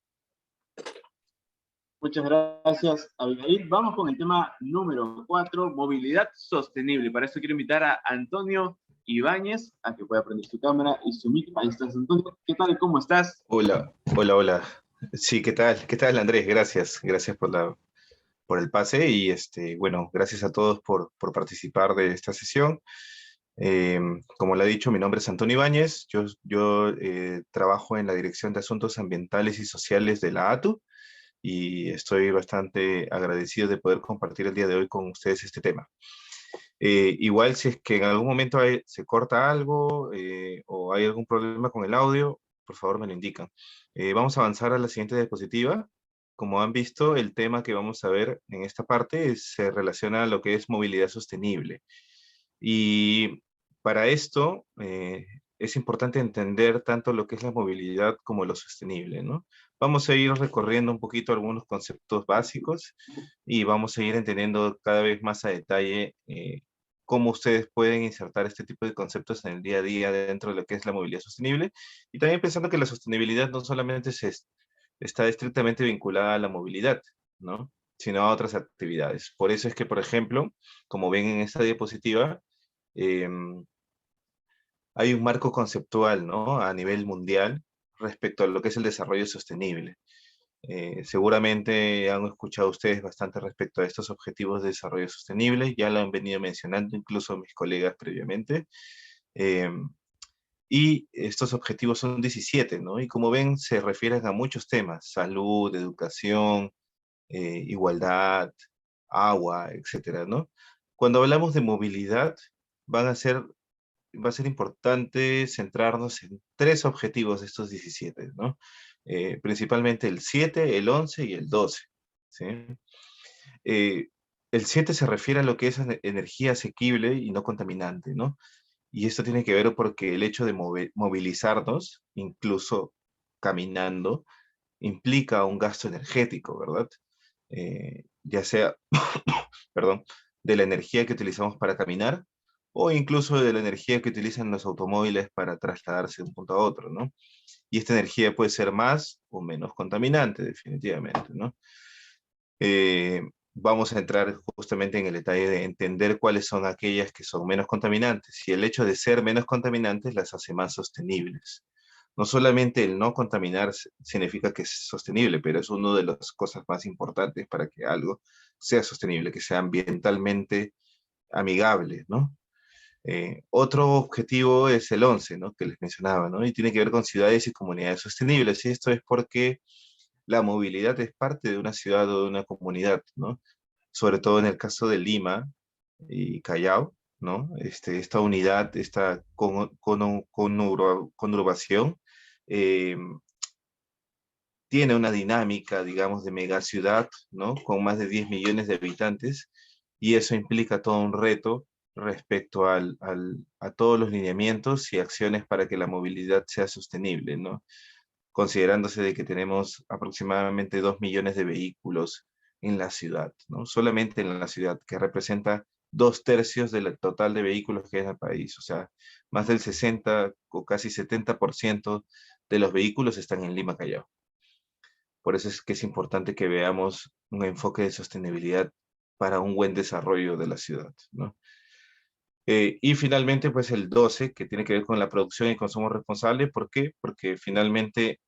Muchas gracias, Abigail. Vamos con el tema número 4, movilidad sostenible. Para eso quiero invitar a Antonio Ibáñez a que pueda prender su cámara y su mic. Ahí estás, Antonio. ¿Qué tal? ¿Cómo estás?
Hola, hola, hola. Sí, ¿qué tal? ¿Qué tal, Andrés? Gracias por el pase y bueno, gracias a todos por participar de esta sesión. Como le he dicho, mi nombre es Antonio Ibáñez. Yo trabajo en la Dirección de Asuntos Ambientales y Sociales de la ATU y estoy bastante agradecido de poder compartir el día de hoy con ustedes este tema. Igual si es que en algún momento se corta algo o hay algún problema con el audio, por favor me lo indican. Vamos a avanzar a la siguiente diapositiva. Como han visto, el tema que vamos a ver en esta parte se relaciona a lo que es movilidad sostenible. Y para esto es importante entender tanto lo que es la movilidad como lo sostenible, ¿no? Vamos a ir recorriendo un poquito algunos conceptos básicos y vamos a ir entendiendo cada vez más a detalle cómo ustedes pueden insertar este tipo de conceptos en el día a día dentro de lo que es la movilidad sostenible. Y también pensando que la sostenibilidad no solamente está estrictamente vinculada a la movilidad, ¿no? Sino a otras actividades. Por eso es que, por ejemplo, como ven en esta diapositiva, hay un marco conceptual, ¿no? A nivel mundial respecto a lo que es el desarrollo sostenible. Seguramente han escuchado ustedes bastante respecto a estos objetivos de desarrollo sostenible, ya lo han venido mencionando incluso mis colegas previamente. Y estos objetivos son 17, ¿no? Y como ven, se refieren a muchos temas: salud, educación, igualdad, agua, etcétera, ¿no? Cuando hablamos de movilidad, va a ser importante centrarnos en 3 objetivos de estos 17, ¿no? Principalmente el 7, el 11 y el 12, ¿sí? El 7 se refiere a lo que es energía asequible y no contaminante, ¿no? Y esto tiene que ver porque el hecho de movilizarnos, incluso caminando, implica un gasto energético, ¿verdad? Ya sea, perdón, de la energía que utilizamos para caminar, o incluso de la energía que utilizan los automóviles para trasladarse de un punto a otro, ¿no? Y esta energía puede ser más o menos contaminante, definitivamente, ¿no? Vamos a entrar justamente en el detalle de entender cuáles son aquellas que son menos contaminantes, y el hecho de ser menos contaminantes las hace más sostenibles. No solamente el no contaminar significa que es sostenible, pero es una de las cosas más importantes para que algo sea sostenible, que sea ambientalmente amigable, ¿no? Otro objetivo es el 11, ¿no? Que les mencionaba, ¿no? Y tiene que ver con ciudades y comunidades sostenibles. Y esto es porque la movilidad es parte de una ciudad o de una comunidad, ¿no? Sobre todo en el caso de Lima y Callao, ¿no? Esta unidad, esta conurbación, tiene una dinámica, digamos, de megaciudad, ¿no? Con más de 10 millones de habitantes, y eso implica todo un reto respecto a todos los lineamientos y acciones para que la movilidad sea sostenible, ¿no? Considerándose de que tenemos aproximadamente 2 millones de vehículos en la ciudad, ¿no? Solamente en la ciudad, que representa 2/3 del total de vehículos que hay en el país. O sea, más del 60 o casi 70% de los vehículos están en Lima, Callao. Por eso es que es importante que veamos un enfoque de sostenibilidad para un buen desarrollo de la ciudad, ¿no? Y finalmente, pues el 12, que tiene que ver con la producción y consumo responsable. ¿Por qué? Porque finalmente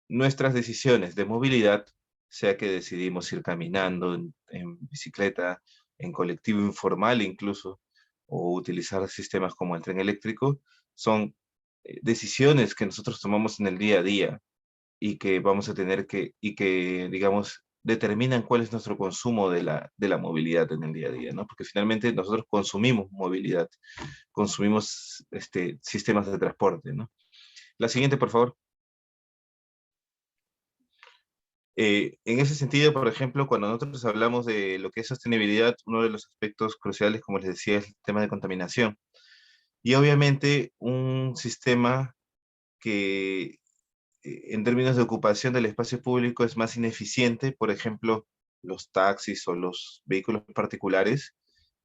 nuestras decisiones de movilidad, sea que decidimos ir caminando, en bicicleta, en colectivo informal incluso, o utilizar sistemas como el tren eléctrico, son decisiones que nosotros tomamos en el día a día y que vamos a tener digamos, determinan cuál es nuestro consumo de la movilidad en el día a día, ¿no? Porque finalmente nosotros consumimos movilidad, consumimos sistemas de transporte, ¿no? La siguiente, por favor. En ese sentido, por ejemplo, cuando nosotros hablamos de lo que es sostenibilidad, uno de los aspectos cruciales, como les decía, es el tema de contaminación. Y obviamente un sistema que en términos de ocupación del espacio público es más ineficiente, por ejemplo, los taxis o los vehículos particulares,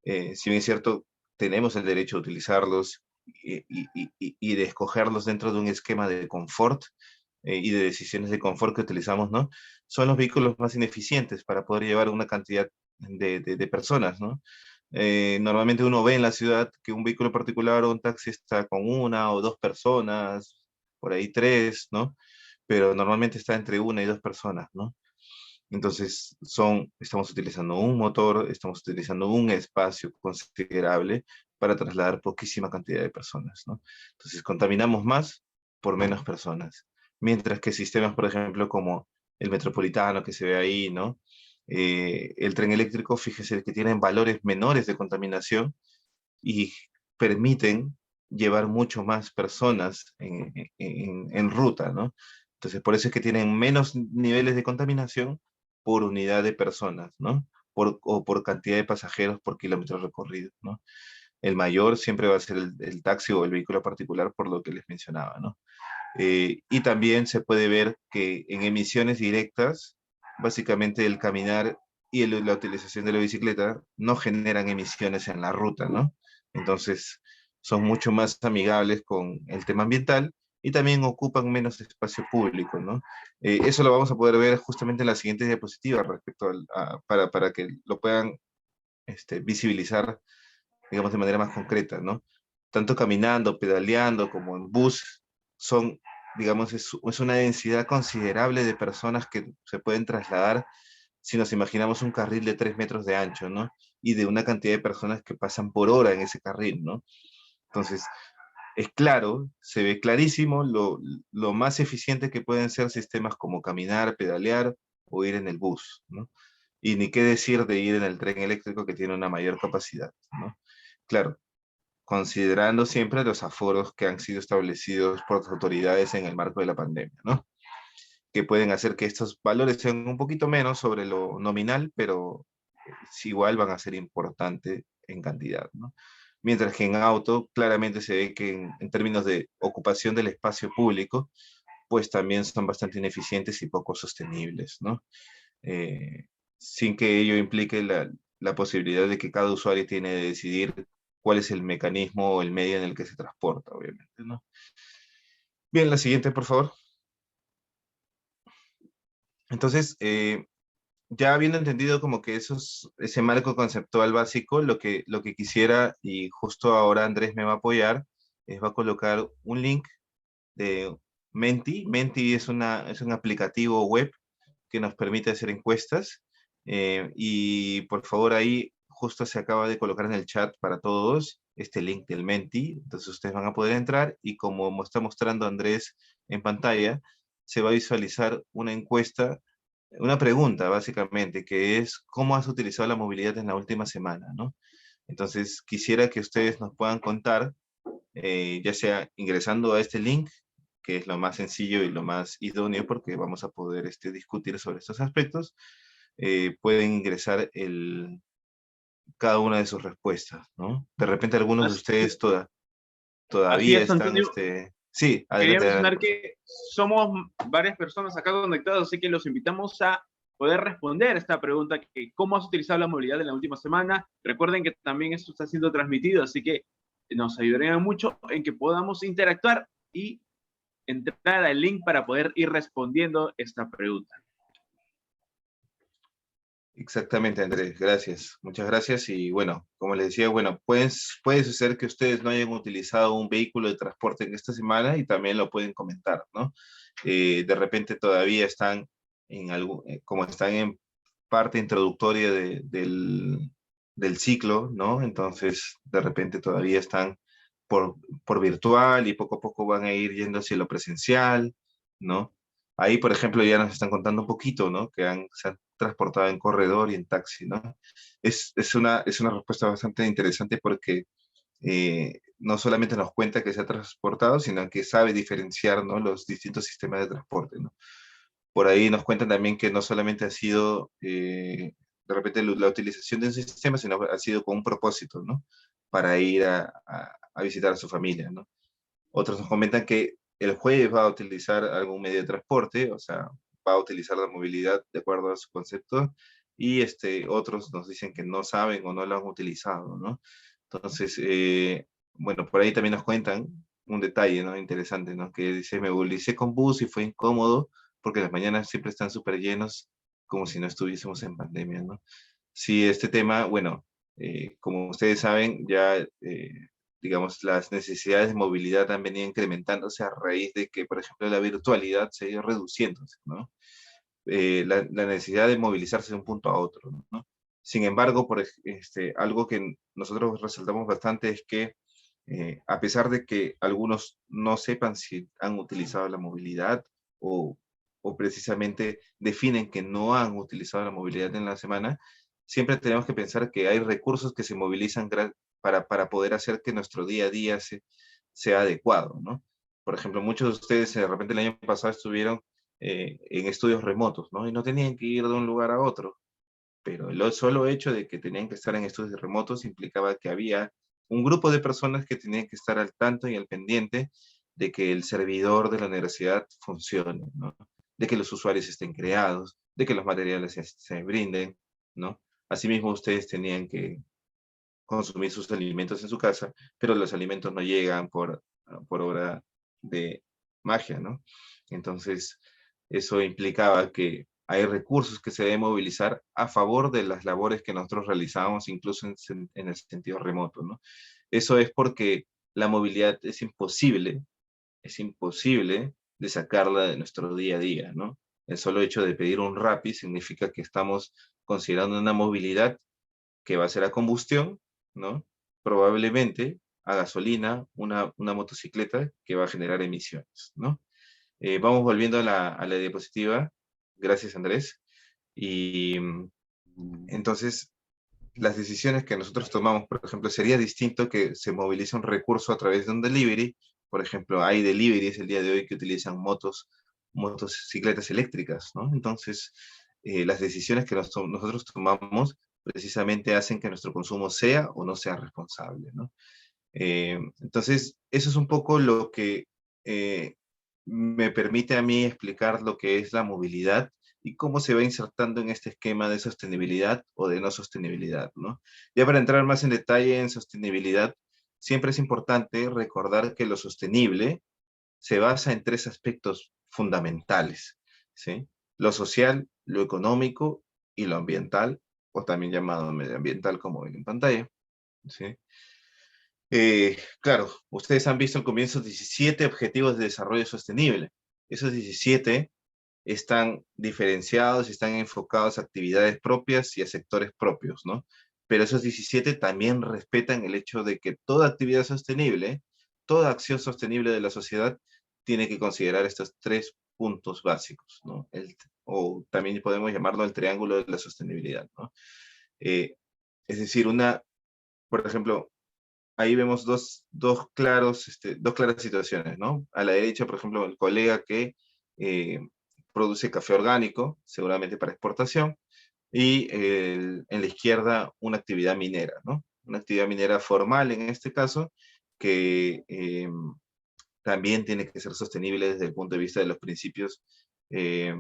si bien es cierto, tenemos el derecho a utilizarlos y de escogerlos dentro de un esquema de confort y de decisiones de confort que utilizamos, ¿no? Son los vehículos más ineficientes para poder llevar una cantidad de personas, ¿no? Normalmente uno ve en la ciudad que un vehículo particular o un taxi está con una o dos personas, por ahí tres, ¿no? Pero normalmente está entre una y dos personas, ¿no? Entonces, estamos utilizando un motor, estamos utilizando un espacio considerable para trasladar poquísima cantidad de personas, ¿no? Entonces, contaminamos más por menos personas. Mientras que sistemas, por ejemplo, como el metropolitano que se ve ahí, ¿no? El tren eléctrico, fíjese que tienen valores menores de contaminación y permiten llevar mucho más personas en ruta, ¿no? Entonces, por eso es que tienen menos niveles de contaminación por unidad de personas, ¿no? O por cantidad de pasajeros por kilómetros recorridos, ¿no? El mayor siempre va a ser el taxi o el vehículo particular, por lo que les mencionaba, ¿no? Y también se puede ver que en emisiones directas, básicamente el caminar y la utilización de la bicicleta no generan emisiones en la ruta, ¿no? Entonces, son mucho más amigables con el tema ambiental y también ocupan menos espacio público, ¿no? Eso lo vamos a poder ver justamente en la siguiente diapositiva respecto para que lo puedan visibilizar, digamos, de manera más concreta, ¿no? Tanto caminando, pedaleando, como en bus, digamos, es una densidad considerable de personas que se pueden trasladar si nos imaginamos un carril de 3 metros de ancho, ¿no? Y de una cantidad de personas que pasan por hora en ese carril, ¿no? Entonces, es claro, se ve clarísimo lo más eficiente que pueden ser sistemas como caminar, pedalear o ir en el bus, ¿no? Y ni qué decir de ir en el tren eléctrico que tiene una mayor capacidad, ¿no? Claro, considerando siempre los aforos que han sido establecidos por las autoridades en el marco de la pandemia, ¿no? Que pueden hacer que estos valores sean un poquito menos sobre lo nominal, pero igual van a ser importantes en cantidad, ¿no? Mientras que en auto claramente se ve que en términos de ocupación del espacio público, pues también son bastante ineficientes y poco sostenibles, ¿no? Sin que ello implique la posibilidad de que cada usuario tiene de decidir cuál es el mecanismo o el medio en el que se transporta, obviamente, ¿no? Bien, la siguiente, por favor. Entonces, ya habiendo entendido como que ese marco conceptual básico, lo que quisiera, y justo ahora Andrés me va a apoyar, va a colocar un link de Menti. Menti es un aplicativo web que nos permite hacer encuestas, y por favor ahí justo se acaba de colocar en el chat para todos este link del Menti, entonces ustedes van a poder entrar y como está mostrando Andrés en pantalla, se va a visualizar una encuesta, una pregunta básicamente, que es ¿cómo has utilizado la movilidad en la última semana? ¿No? Entonces quisiera que ustedes nos puedan contar, ya sea ingresando a este link, que es lo más sencillo y lo más idóneo porque vamos a poder discutir sobre estos aspectos, pueden ingresar cada una de sus respuestas, ¿no? De repente algunos de ustedes todavía
es,
están... Sí,
quería
adelante.
mencionar que somos varias personas acá conectadas, así que los invitamos a poder responder esta pregunta, que ¿cómo has utilizado la movilidad en la última semana? Recuerden que también esto está siendo transmitido, así que nos ayudaría mucho en que podamos interactuar y entrar al link para poder ir respondiendo esta pregunta.
Exactamente, Andrés, gracias, muchas gracias. Y bueno, como les decía, bueno, puede suceder que ustedes no hayan utilizado un vehículo de transporte en esta semana y también lo pueden comentar, ¿no? De repente todavía están como están en parte introductoria del ciclo, ¿no? Entonces, de repente todavía están por virtual y poco a poco van a ir yendo hacia lo presencial, ¿no? Ahí, por ejemplo, ya nos están contando un poquito, ¿no? Que se han transportado en corredor y en taxi, ¿no? Es una respuesta bastante interesante porque no solamente nos cuenta que se ha transportado, sino que sabe diferenciar, ¿no? Los distintos sistemas de transporte, ¿no? Por ahí nos cuentan también que no solamente ha sido de repente la utilización de un sistema, sino ha sido con un propósito, ¿no? Para ir a visitar a su familia, ¿no? Otros nos comentan que el jueves va a utilizar algún medio de transporte, o sea, va a utilizar la movilidad de acuerdo a su concepto, y otros nos dicen que no saben o no lo han utilizado, ¿no? Entonces, bueno, por ahí también nos cuentan un detalle, ¿no? Interesante, ¿no? Que dice, me movilicé con bus y fue incómodo porque las mañanas siempre están súper llenos, como si no estuviésemos en pandemia, ¿no? Sí, este tema, bueno, como ustedes saben, ya, digamos, las necesidades de movilidad han venido incrementándose a raíz de que, por ejemplo, la virtualidad se ha ido reduciéndose, ¿no? La necesidad de movilizarse de un punto a otro, ¿no? Sin embargo, algo que nosotros resaltamos bastante es que a pesar de que algunos no sepan si han utilizado la movilidad o, o precisamente definen que no han utilizado la movilidad en la semana, siempre tenemos que pensar que hay recursos que se movilizan para poder hacer que nuestro día a día sea adecuado, ¿no? Por ejemplo, muchos de ustedes de repente el año pasado estuvieron en estudios remotos, ¿no? Y no tenían que ir de un lugar a otro, pero el solo hecho de que tenían que estar en estudios remotos implicaba que había un grupo de personas que tenían que estar al tanto y al pendiente de que el servidor de la universidad funcione, ¿no? De que los usuarios estén creados, de que los materiales se brinden, ¿no? Asimismo, ustedes tenían que consumir sus alimentos en su casa, pero los alimentos no llegan por obra de magia, ¿no? Entonces, eso implicaba que hay recursos que se deben movilizar a favor de las labores que nosotros realizamos, incluso en el sentido remoto, ¿no? Eso es porque la movilidad es imposible de sacarla de nuestro día a día, ¿no? El solo hecho de pedir un Rappi significa que estamos considerando una movilidad que va a ser a combustión, ¿no? Probablemente a gasolina, una motocicleta que va a generar emisiones, ¿no? Vamos volviendo a la diapositiva. Gracias, Andrés. Y entonces, las decisiones que nosotros tomamos, por ejemplo, sería distinto que se movilice un recurso a través de un delivery. Por ejemplo, hay deliveries el día de hoy que utilizan motocicletas eléctricas, ¿no? Entonces, las decisiones que nosotros tomamos precisamente hacen que nuestro consumo sea o no sea responsable, ¿no? Entonces, eso es un poco lo que me permite a mí explicar lo que es la movilidad y cómo se va insertando en este esquema de sostenibilidad o de no sostenibilidad, ¿no? Ya para entrar más en detalle en sostenibilidad, siempre es importante recordar que lo sostenible se basa en tres aspectos fundamentales, ¿sí? Lo social, lo económico y lo ambiental, o también llamado medioambiental como ven en pantalla, ¿sí? Claro, ustedes han visto al comienzo 17 objetivos de desarrollo sostenible. Esos 17 están diferenciados, están enfocados a actividades propias y a sectores propios, ¿no? Pero esos 17 también respetan el hecho de que toda actividad sostenible, toda acción sostenible de la sociedad tiene que considerar estos tres puntos básicos, ¿no? O también podemos llamarlo el triángulo de la sostenibilidad, ¿no? Es decir, por ejemplo, ahí vemos dos claras situaciones, ¿no? A la derecha, por ejemplo, el colega que produce café orgánico, seguramente para exportación, y en la izquierda una actividad minera, ¿no? Una actividad minera formal en este caso, que también tiene que ser sostenible desde el punto de vista de los principios de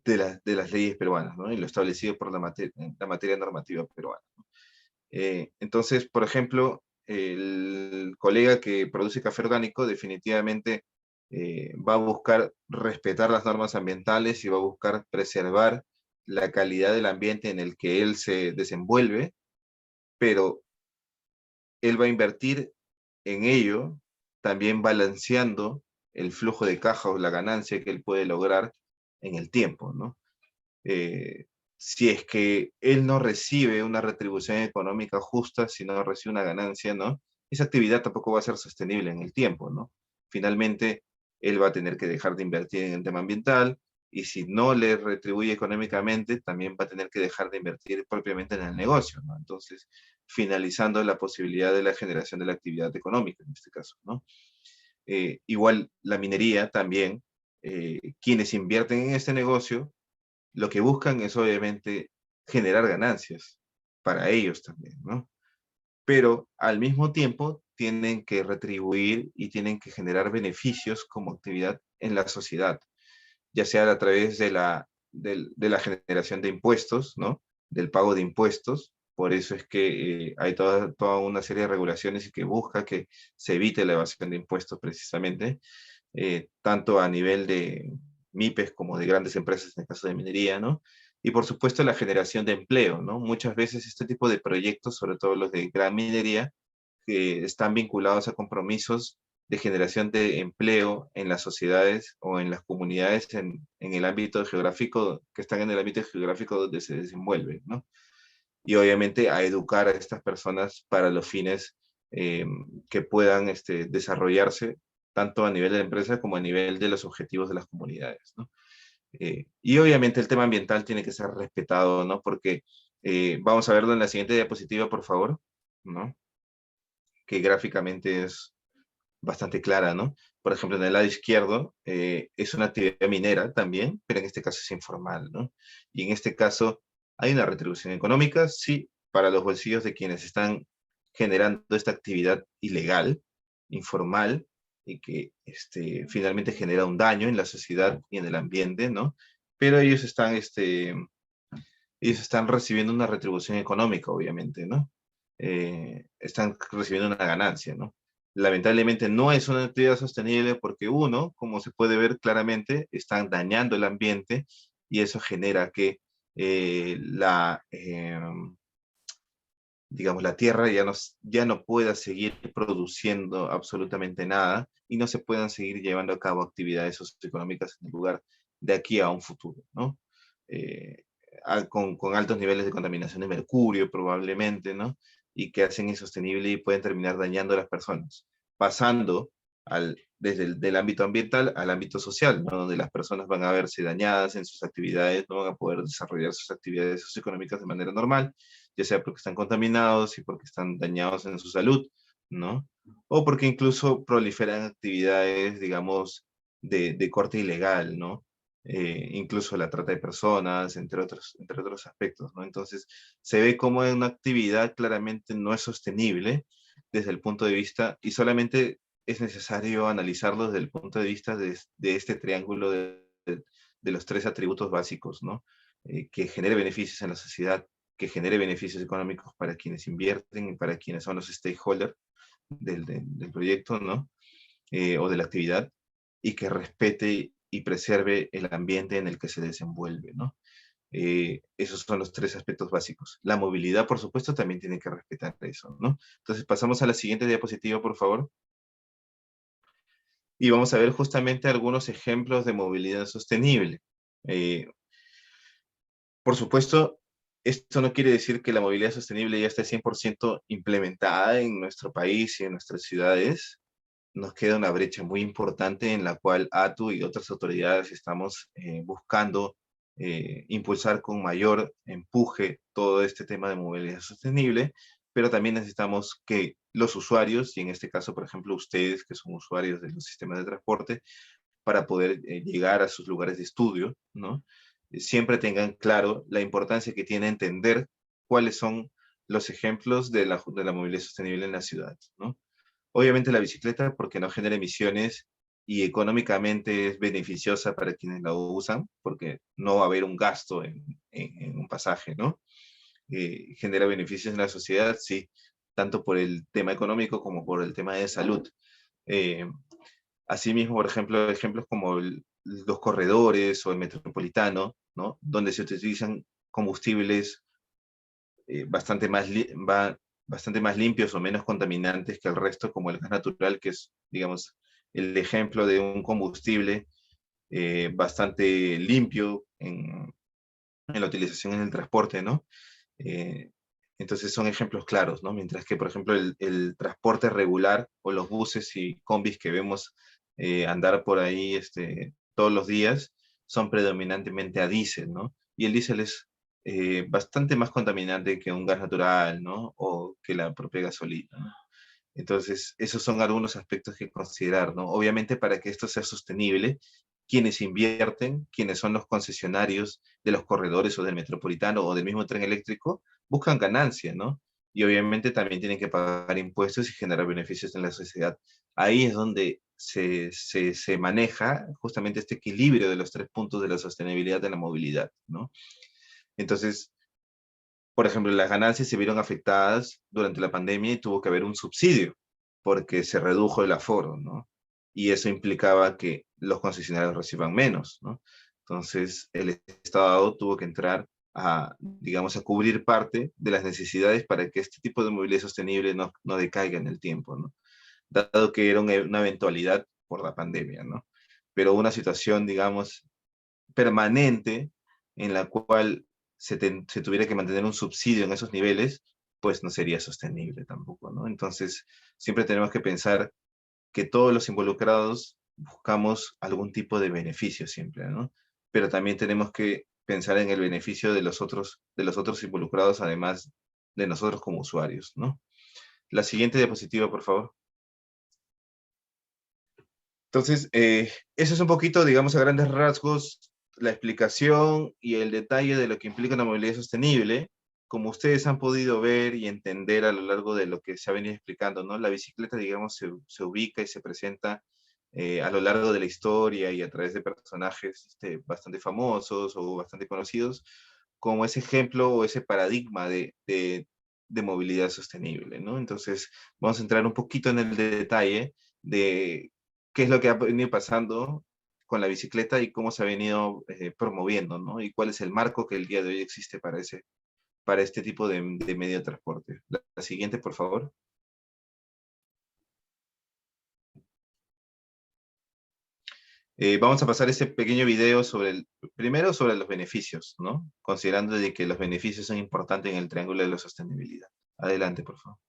las leyes peruanas, ¿no? Y lo establecido por la materia normativa peruana, ¿no? Entonces, por ejemplo, el colega que produce café orgánico definitivamente va a buscar respetar las normas ambientales y va a buscar preservar la calidad del ambiente en el que él se desenvuelve, pero él va a invertir en ello, también balanceando el flujo de caja o la ganancia que él puede lograr en el tiempo, ¿no? Si es que él no recibe una retribución económica justa, si no recibe una ganancia, ¿no? esa actividad tampoco va a ser sostenible en el tiempo, ¿no? Finalmente, él va a tener que dejar de invertir en el tema ambiental, y si no le retribuye económicamente, también va a tener que dejar de invertir propiamente en el negocio, ¿no? Entonces, finalizando la posibilidad de la generación de la actividad económica, en este caso, ¿no? Igual la minería también, quienes invierten en este negocio, lo que buscan es obviamente generar ganancias para ellos también, ¿no? Pero al mismo tiempo tienen que retribuir y tienen que generar beneficios como actividad en la sociedad, ya sea a través de de la generación de impuestos, ¿no? Del pago de impuestos. Por eso es que hay toda una serie de regulaciones y que busca que se evite la evasión de impuestos precisamente, tanto a nivel de MIPES como de grandes empresas en el caso de minería, ¿no? Y por supuesto la generación de empleo, ¿no? Muchas veces este tipo de proyectos, sobre todo los de gran minería, que están vinculados a compromisos de generación de empleo en las sociedades o en las comunidades en el ámbito geográfico, que están en el ámbito geográfico donde se desenvuelve, ¿no? Y obviamente a educar a estas personas para los fines que puedan desarrollarse tanto a nivel de la empresa como a nivel de los objetivos de las comunidades, ¿no? Y obviamente el tema ambiental tiene que ser respetado, ¿no? Porque vamos a verlo en la siguiente diapositiva, por favor, ¿no? Que gráficamente es bastante clara, ¿no? Por ejemplo, en el lado izquierdo es una actividad minera también, pero en este caso es informal, ¿no? Y en este caso hay una retribución económica, sí, para los bolsillos de quienes están generando esta actividad ilegal, informal, y que finalmente genera un daño en la sociedad y en el ambiente, ¿no? Pero ellos están recibiendo una retribución económica, obviamente, ¿no? Están recibiendo una ganancia, ¿no? Lamentablemente no es una actividad sostenible porque uno, como se puede ver claramente, están dañando el ambiente y eso genera que digamos, la tierra ya no pueda seguir produciendo absolutamente nada y no se puedan seguir llevando a cabo actividades socioeconómicas en el lugar de aquí a un futuro, ¿no? Con altos niveles de contaminación de mercurio probablemente, ¿no? Y que hacen insostenible y pueden terminar dañando a las personas, pasando desde del ámbito ambiental al ámbito social, ¿no? Donde las personas van a verse dañadas en sus actividades, no van a poder desarrollar sus actividades socioeconómicas de manera normal, ya sea porque están contaminados y porque están dañados en su salud, ¿no? O porque incluso proliferan actividades, digamos, de corte ilegal, ¿no? Incluso la trata de personas, entre otros aspectos, ¿no? Entonces, se ve como una actividad claramente no es sostenible desde el punto de vista, y solamente es necesario analizarlo desde el punto de vista de este triángulo de los tres atributos básicos, ¿no? Que genere beneficios en la sociedad, que genere beneficios económicos para quienes invierten y para quienes son los stakeholders del proyecto, ¿no? O de la actividad, y que respete y preserve el ambiente en el que se desenvuelve, ¿no? Esos son los tres aspectos básicos. La movilidad, por supuesto, también tiene que respetar eso, ¿no? Entonces, pasamos a la siguiente diapositiva, por favor. Y vamos a ver justamente algunos ejemplos de movilidad sostenible. Por supuesto, esto no quiere decir que la movilidad sostenible ya esté 100% implementada en nuestro país y en nuestras ciudades. Nos queda una brecha muy importante en la cual ATU y otras autoridades estamos buscando impulsar con mayor empuje todo este tema de movilidad sostenible, pero también necesitamos que los usuarios, y en este caso, por ejemplo, ustedes que son usuarios de los sistemas de transporte, para poder llegar a sus lugares de estudio, ¿no? Siempre tengan claro la importancia que tiene entender cuáles son los ejemplos de la movilidad sostenible en la ciudad, ¿no? Obviamente la bicicleta porque no genera emisiones y económicamente es beneficiosa para quienes la usan, porque no va a haber un gasto en un pasaje, ¿no? Genera beneficios en la sociedad, sí, tanto por el tema económico como por el tema de salud. Asimismo, por ejemplo, ejemplos como los corredores o el metropolitano, ¿no? Donde se utilizan combustibles bastante más limpios o menos contaminantes que el resto, como el gas natural, que es, digamos, el ejemplo de un combustible bastante limpio en la utilización en el transporte, ¿no? Entonces son ejemplos claros, ¿no? Mientras que, por ejemplo, el transporte regular o los buses y combis que vemos andar por ahí todos los días son predominantemente a diésel, ¿no? Y el diésel es bastante más contaminante que un gas natural, ¿no? O que la propia gasolina, ¿no? Entonces, esos son algunos aspectos que considerar, ¿no? Obviamente, para que esto sea sostenible, quienes invierten, quienes son los concesionarios de los corredores o del metropolitano o del mismo tren eléctrico, buscan ganancia, ¿no? Y obviamente también tienen que pagar impuestos y generar beneficios en la sociedad. Ahí es donde se maneja justamente este equilibrio de los 3 puntos de la sostenibilidad de la movilidad, ¿no? Entonces, por ejemplo, las ganancias se vieron afectadas durante la pandemia y tuvo que haber un subsidio porque se redujo el aforo, ¿no? Y eso implicaba que los concesionarios reciban menos, ¿no? Entonces, el Estado tuvo que entrar a, digamos, a cubrir parte de las necesidades para que este tipo de movilidad sostenible no decaiga en el tiempo, ¿no? Dado que era una eventualidad por la pandemia, ¿no? Pero una situación, digamos, permanente en la cual se tuviera que mantener un subsidio en esos niveles, pues no sería sostenible tampoco, ¿no? Entonces, siempre tenemos que pensar que todos los involucrados buscamos algún tipo de beneficio siempre, ¿no? Pero también tenemos que pensar en el beneficio de los otros involucrados, además de nosotros como usuarios, ¿no? La siguiente diapositiva, por favor. Entonces, eso es un poquito, digamos, a grandes rasgos, la explicación y el detalle de lo que implica una movilidad sostenible. Como ustedes han podido ver y entender a lo largo de lo que se ha venido explicando, ¿no? La bicicleta, digamos, se ubica y se presenta a lo largo de la historia y a través de personajes bastante famosos o bastante conocidos, como ese ejemplo o ese paradigma de movilidad sostenible, ¿no? Entonces, vamos a entrar un poquito en el detalle de qué es lo que ha venido pasando con la bicicleta y cómo se ha venido promoviendo, ¿no? Y cuál es el marco que el día de hoy existe para este tipo de medio de transporte. La siguiente, por favor. Vamos a pasar este pequeño video primero sobre los beneficios, ¿no? Considerando de que los beneficios son importantes en el triángulo de la sostenibilidad. Adelante, por favor.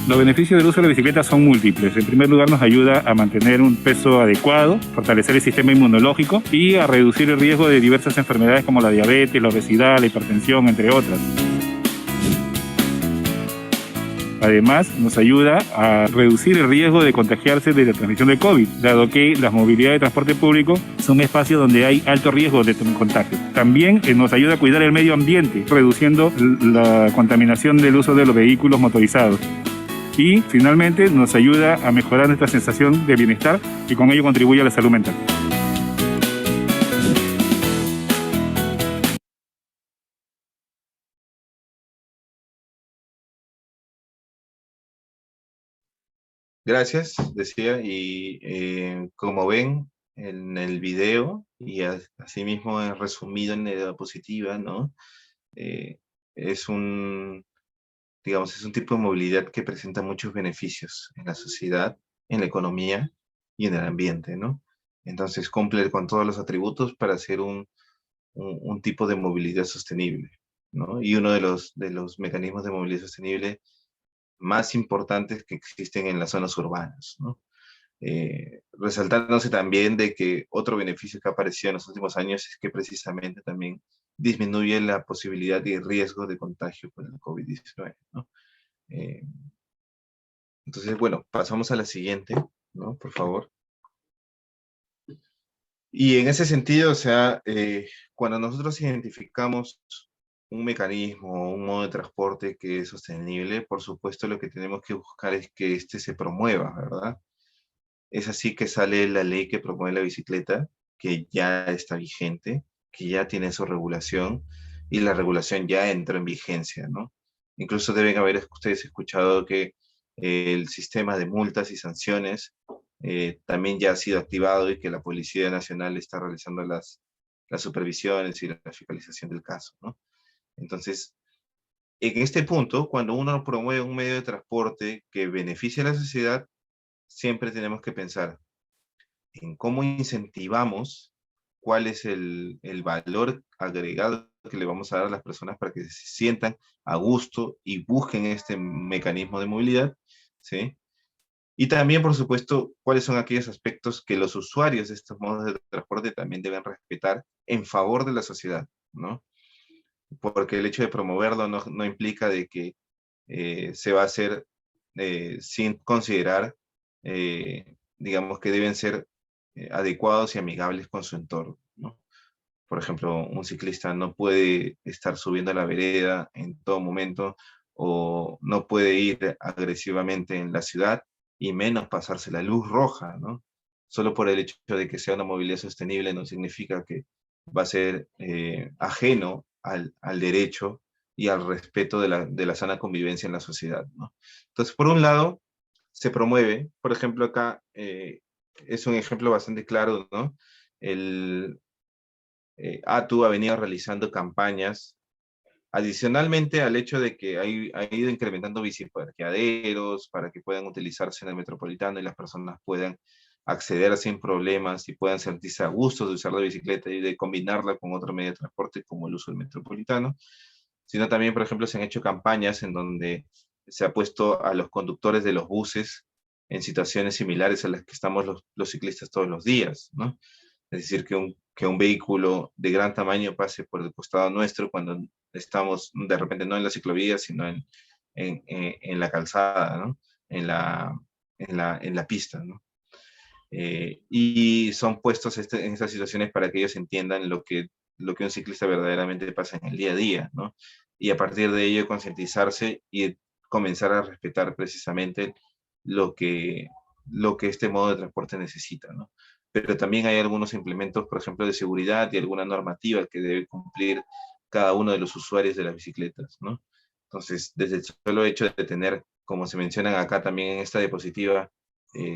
Los beneficios del uso de la bicicleta son múltiples. En primer lugar, nos ayuda a mantener un peso adecuado, fortalecer el sistema inmunológico y a reducir el riesgo de diversas enfermedades como la diabetes, la obesidad, la hipertensión, entre otras. Además, nos ayuda a reducir el riesgo de contagiarse de la transmisión del COVID, dado que las movilidades de transporte público son espacios donde hay alto riesgo de contagio. También nos ayuda a cuidar el medio ambiente, reduciendo la contaminación del uso de los vehículos motorizados. Y finalmente nos ayuda a mejorar nuestra sensación de bienestar y con ello contribuye a la salud mental.
Gracias, decía, y como ven en el video y asimismo resumido en la diapositiva, ¿no? Es un tipo de movilidad que presenta muchos beneficios en la sociedad, en la economía y en el ambiente, ¿no? Entonces cumple con todos los atributos para ser un tipo de movilidad sostenible, ¿no? Y uno de los mecanismos de movilidad sostenible más importantes que existen en las zonas urbanas, ¿no? Resaltándose también de que otro beneficio que ha aparecido en los últimos años es que precisamente también disminuye la posibilidad y riesgo de contagio por el COVID-19, ¿no? Entonces, bueno, pasamos a la siguiente, ¿no? Por favor. Y en ese sentido, o sea, cuando nosotros identificamos un mecanismo, un modo de transporte que es sostenible, por supuesto lo que tenemos que buscar es que se promueva, ¿verdad? Es así que sale la ley que promueve la bicicleta, que ya está vigente, que ya tiene su regulación, y la regulación ya entró en vigencia, ¿no? Incluso deben haber ustedes escuchado que el sistema de multas y sanciones también ya ha sido activado y que la Policía Nacional está realizando las supervisiones y la fiscalización del caso, ¿no? Entonces, en este punto, cuando uno promueve un medio de transporte que beneficia a la sociedad, siempre tenemos que pensar, en cómo incentivamos, cuál es el valor agregado que le vamos a dar a las personas para que se sientan a gusto y busquen este mecanismo de movilidad, ¿sí? Y también, por supuesto, cuáles son aquellos aspectos que los usuarios de estos modos de transporte también deben respetar en favor de la sociedad, ¿no? Porque el hecho de promoverlo no implica de que se va a hacer sin considerar, digamos, que deben ser adecuados y amigables con su entorno, ¿no? Por ejemplo, un ciclista no puede estar subiendo a la vereda en todo momento, o no puede ir agresivamente en la ciudad, y menos pasarse la luz roja, ¿no? Solo por el hecho de que sea una movilidad sostenible no significa que va a ser ajeno al derecho y al respeto de la sana convivencia en la sociedad, ¿no? Entonces, por un lado, se promueve, por ejemplo, acá es un ejemplo bastante claro, ¿no? El ATU ha venido realizando campañas adicionalmente al hecho de que ha ido incrementando biciparqueaderos para que puedan utilizarse en el metropolitano y las personas puedan acceder sin problemas y puedan sentirse a gusto de usar la bicicleta y de combinarla con otro medio de transporte como el uso del metropolitano, sino también, por ejemplo, se han hecho campañas en donde se ha puesto a los conductores de los buses en situaciones similares a las que estamos los ciclistas todos los días, ¿no? Es decir, que un vehículo de gran tamaño pase por el costado nuestro cuando estamos de repente no en la ciclovía, sino en la calzada, ¿no? En la pista, ¿no? Y son puestos en estas situaciones para que ellos entiendan lo que un ciclista verdaderamente pasa en el día a día, ¿no? Y a partir de ello concientizarse y comenzar a respetar precisamente lo que este modo de transporte necesita, ¿no? Pero también hay algunos implementos, por ejemplo, de seguridad y alguna normativa que debe cumplir cada uno de los usuarios de las bicicletas, ¿no? Entonces, desde el solo hecho de tener, como se mencionan acá también en esta diapositiva,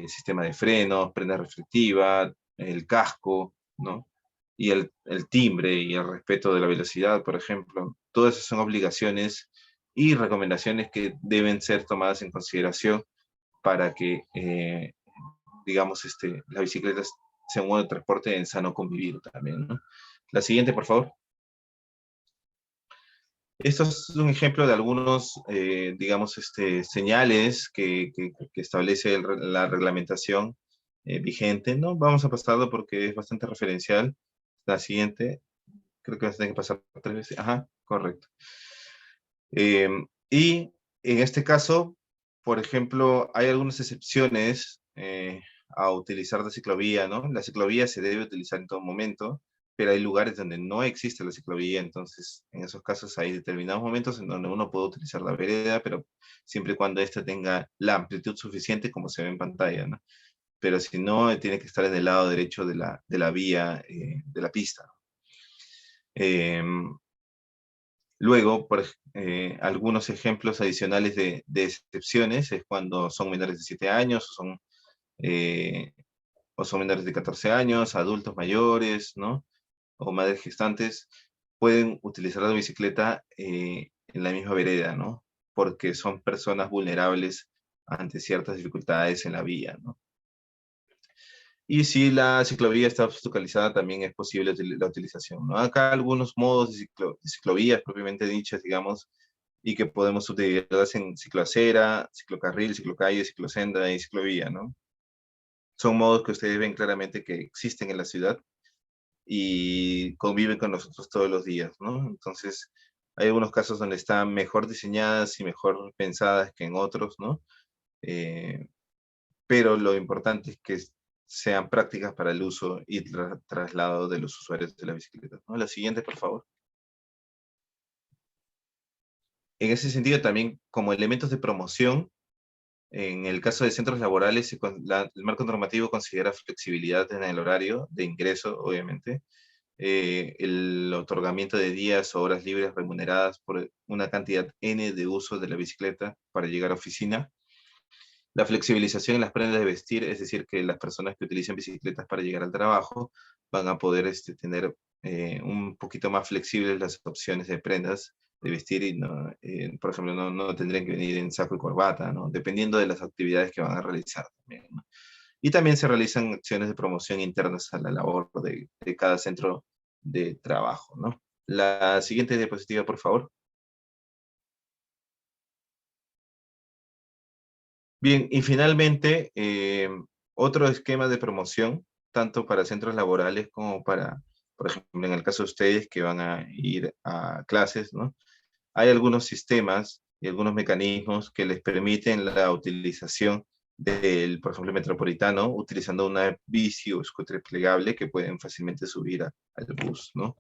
sistema de frenos, prenda reflectiva, el casco, ¿no? Y el timbre y el respeto de la velocidad, por ejemplo. Todas esas son obligaciones y recomendaciones que deben ser tomadas en consideración para que, digamos, las bicicletas sean un modo de transporte en sano convivir también, ¿no? La siguiente, por favor. Esto es un ejemplo de algunos, digamos, señales que establece la reglamentación vigente, ¿no? Vamos a pasarlo porque es bastante referencial. La siguiente, creo que vas a tener que pasar 3 veces. Ajá, correcto. Y en este caso, por ejemplo, hay algunas excepciones a utilizar la ciclovía, ¿no? La ciclovía se debe utilizar en todo momento, pero hay lugares donde no existe la ciclovía, entonces en esos casos hay determinados momentos en donde uno puede utilizar la vereda, pero siempre y cuando ésta tenga la amplitud suficiente como se ve en pantalla, ¿no? Pero si no, tiene que estar en el lado derecho de la vía, de la pista. Luego, algunos ejemplos adicionales de excepciones es cuando son menores de 7 años o son menores de 14 años, adultos mayores, ¿no? O madres gestantes, pueden utilizar la bicicleta en la misma vereda, ¿no? Porque son personas vulnerables ante ciertas dificultades en la vía, ¿no? Y si la ciclovía está obstaculizada, también es posible la utilización, ¿no? Acá algunos modos de ciclovías propiamente dichas, digamos, y que podemos utilizar en cicloacera, ciclocarril, ciclocalle, ciclosenda y ciclovía, ¿no? Son modos que ustedes ven claramente que existen en la ciudad y conviven con nosotros todos los días, ¿no? Entonces, hay algunos casos donde están mejor diseñadas y mejor pensadas que en otros, ¿no? Pero lo importante es que sean prácticas para el uso y traslado de los usuarios de la bicicleta, ¿no? La siguiente, por favor. En ese sentido, también como elementos de promoción, en el caso de centros laborales, el marco normativo considera flexibilidad en el horario de ingreso, obviamente, el otorgamiento de días o horas libres remuneradas por una cantidad N de uso de la bicicleta para llegar a oficina, la flexibilización en las prendas de vestir, es decir, que las personas que utilizan bicicletas para llegar al trabajo van a poder tener un poquito más flexibles las opciones de prendas de vestir y, no, por ejemplo, no tendrían que venir en saco y corbata, ¿no? Dependiendo de las actividades que van a realizar también, ¿no? Y también se realizan acciones de promoción internas a la labor de cada centro de trabajo, ¿no? La siguiente diapositiva, por favor. Bien, y finalmente, otro esquema de promoción, tanto para centros laborales como para, por ejemplo, en el caso de ustedes que van a ir a clases, ¿no? Hay algunos sistemas y algunos mecanismos que les permiten la utilización del, por ejemplo, metropolitano, utilizando una bici o scooter plegable que pueden fácilmente subir al bus, ¿no?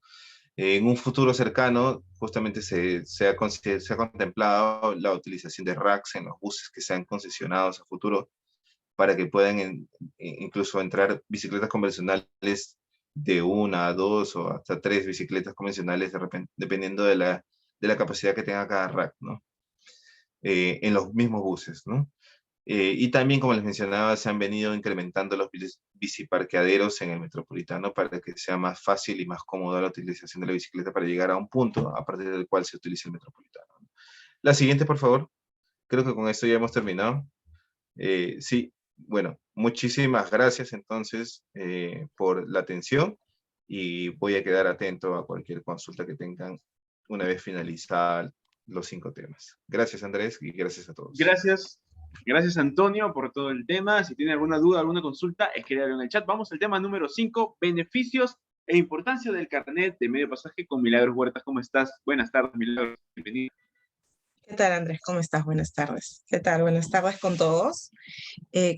En un futuro cercano, justamente se ha contemplado la utilización de racks en los buses que sean concesionados a futuro para que puedan incluso entrar bicicletas convencionales de 1 a 2 o hasta 3 bicicletas convencionales, dependiendo de la capacidad que tenga cada rack, ¿no? En los mismos buses, ¿no? Y también, como les mencionaba, se han venido incrementando los biciparqueaderos en el metropolitano para que sea más fácil y más cómoda la utilización de la bicicleta para llegar a un punto a partir del cual se utiliza el metropolitano. La siguiente, por favor. Creo que con esto ya hemos terminado. Sí, bueno, muchísimas gracias entonces por la atención y voy a quedar atento a cualquier consulta que tengan una vez finalizados los 5 temas. Gracias, Andrés, y gracias a todos.
Gracias, Antonio, por todo el tema. Si tiene alguna duda, alguna consulta, escríbelo en el chat. Vamos al tema número 5, beneficios e importancia del carnet de medio pasaje con Milagros Huertas. ¿Cómo estás? Buenas tardes, Milagros. Bienvenido.
¿Qué tal, Andrés? ¿Cómo estás? Buenas tardes. ¿Qué tal? Buenas tardes con todos.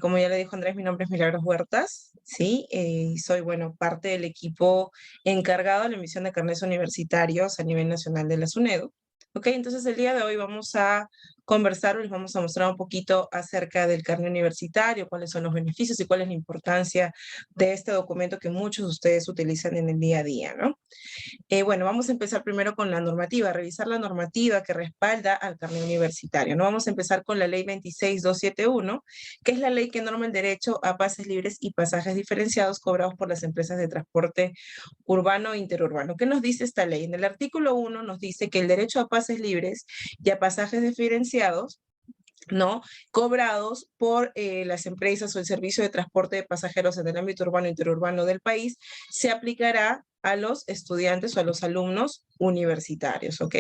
Como ya le dijo Andrés, mi nombre es Milagros Huertas, ¿sí? Y soy, bueno, parte del equipo encargado de la emisión de carnets universitarios a nivel nacional de la SUNEDU. Ok, entonces el día de hoy vamos a conversar, les vamos a mostrar un poquito acerca del carnet universitario, cuáles son los beneficios y cuál es la importancia de este documento que muchos de ustedes utilizan en el día a día, ¿no? Bueno, vamos a empezar primero con la normativa, revisar la normativa que respalda al carnet universitario, ¿no? Vamos a empezar con la ley 26271, que es la ley que norma el derecho a pases libres y pasajes diferenciados cobrados por las empresas de transporte urbano e interurbano. ¿Qué nos dice esta ley? En el artículo 1 nos dice que el derecho a pases libres y a pasajes diferenciados, ¿no?, cobrados por las empresas o el servicio de transporte de pasajeros en el ámbito urbano e interurbano del país, se aplicará a los estudiantes o a los alumnos universitarios, ¿ok?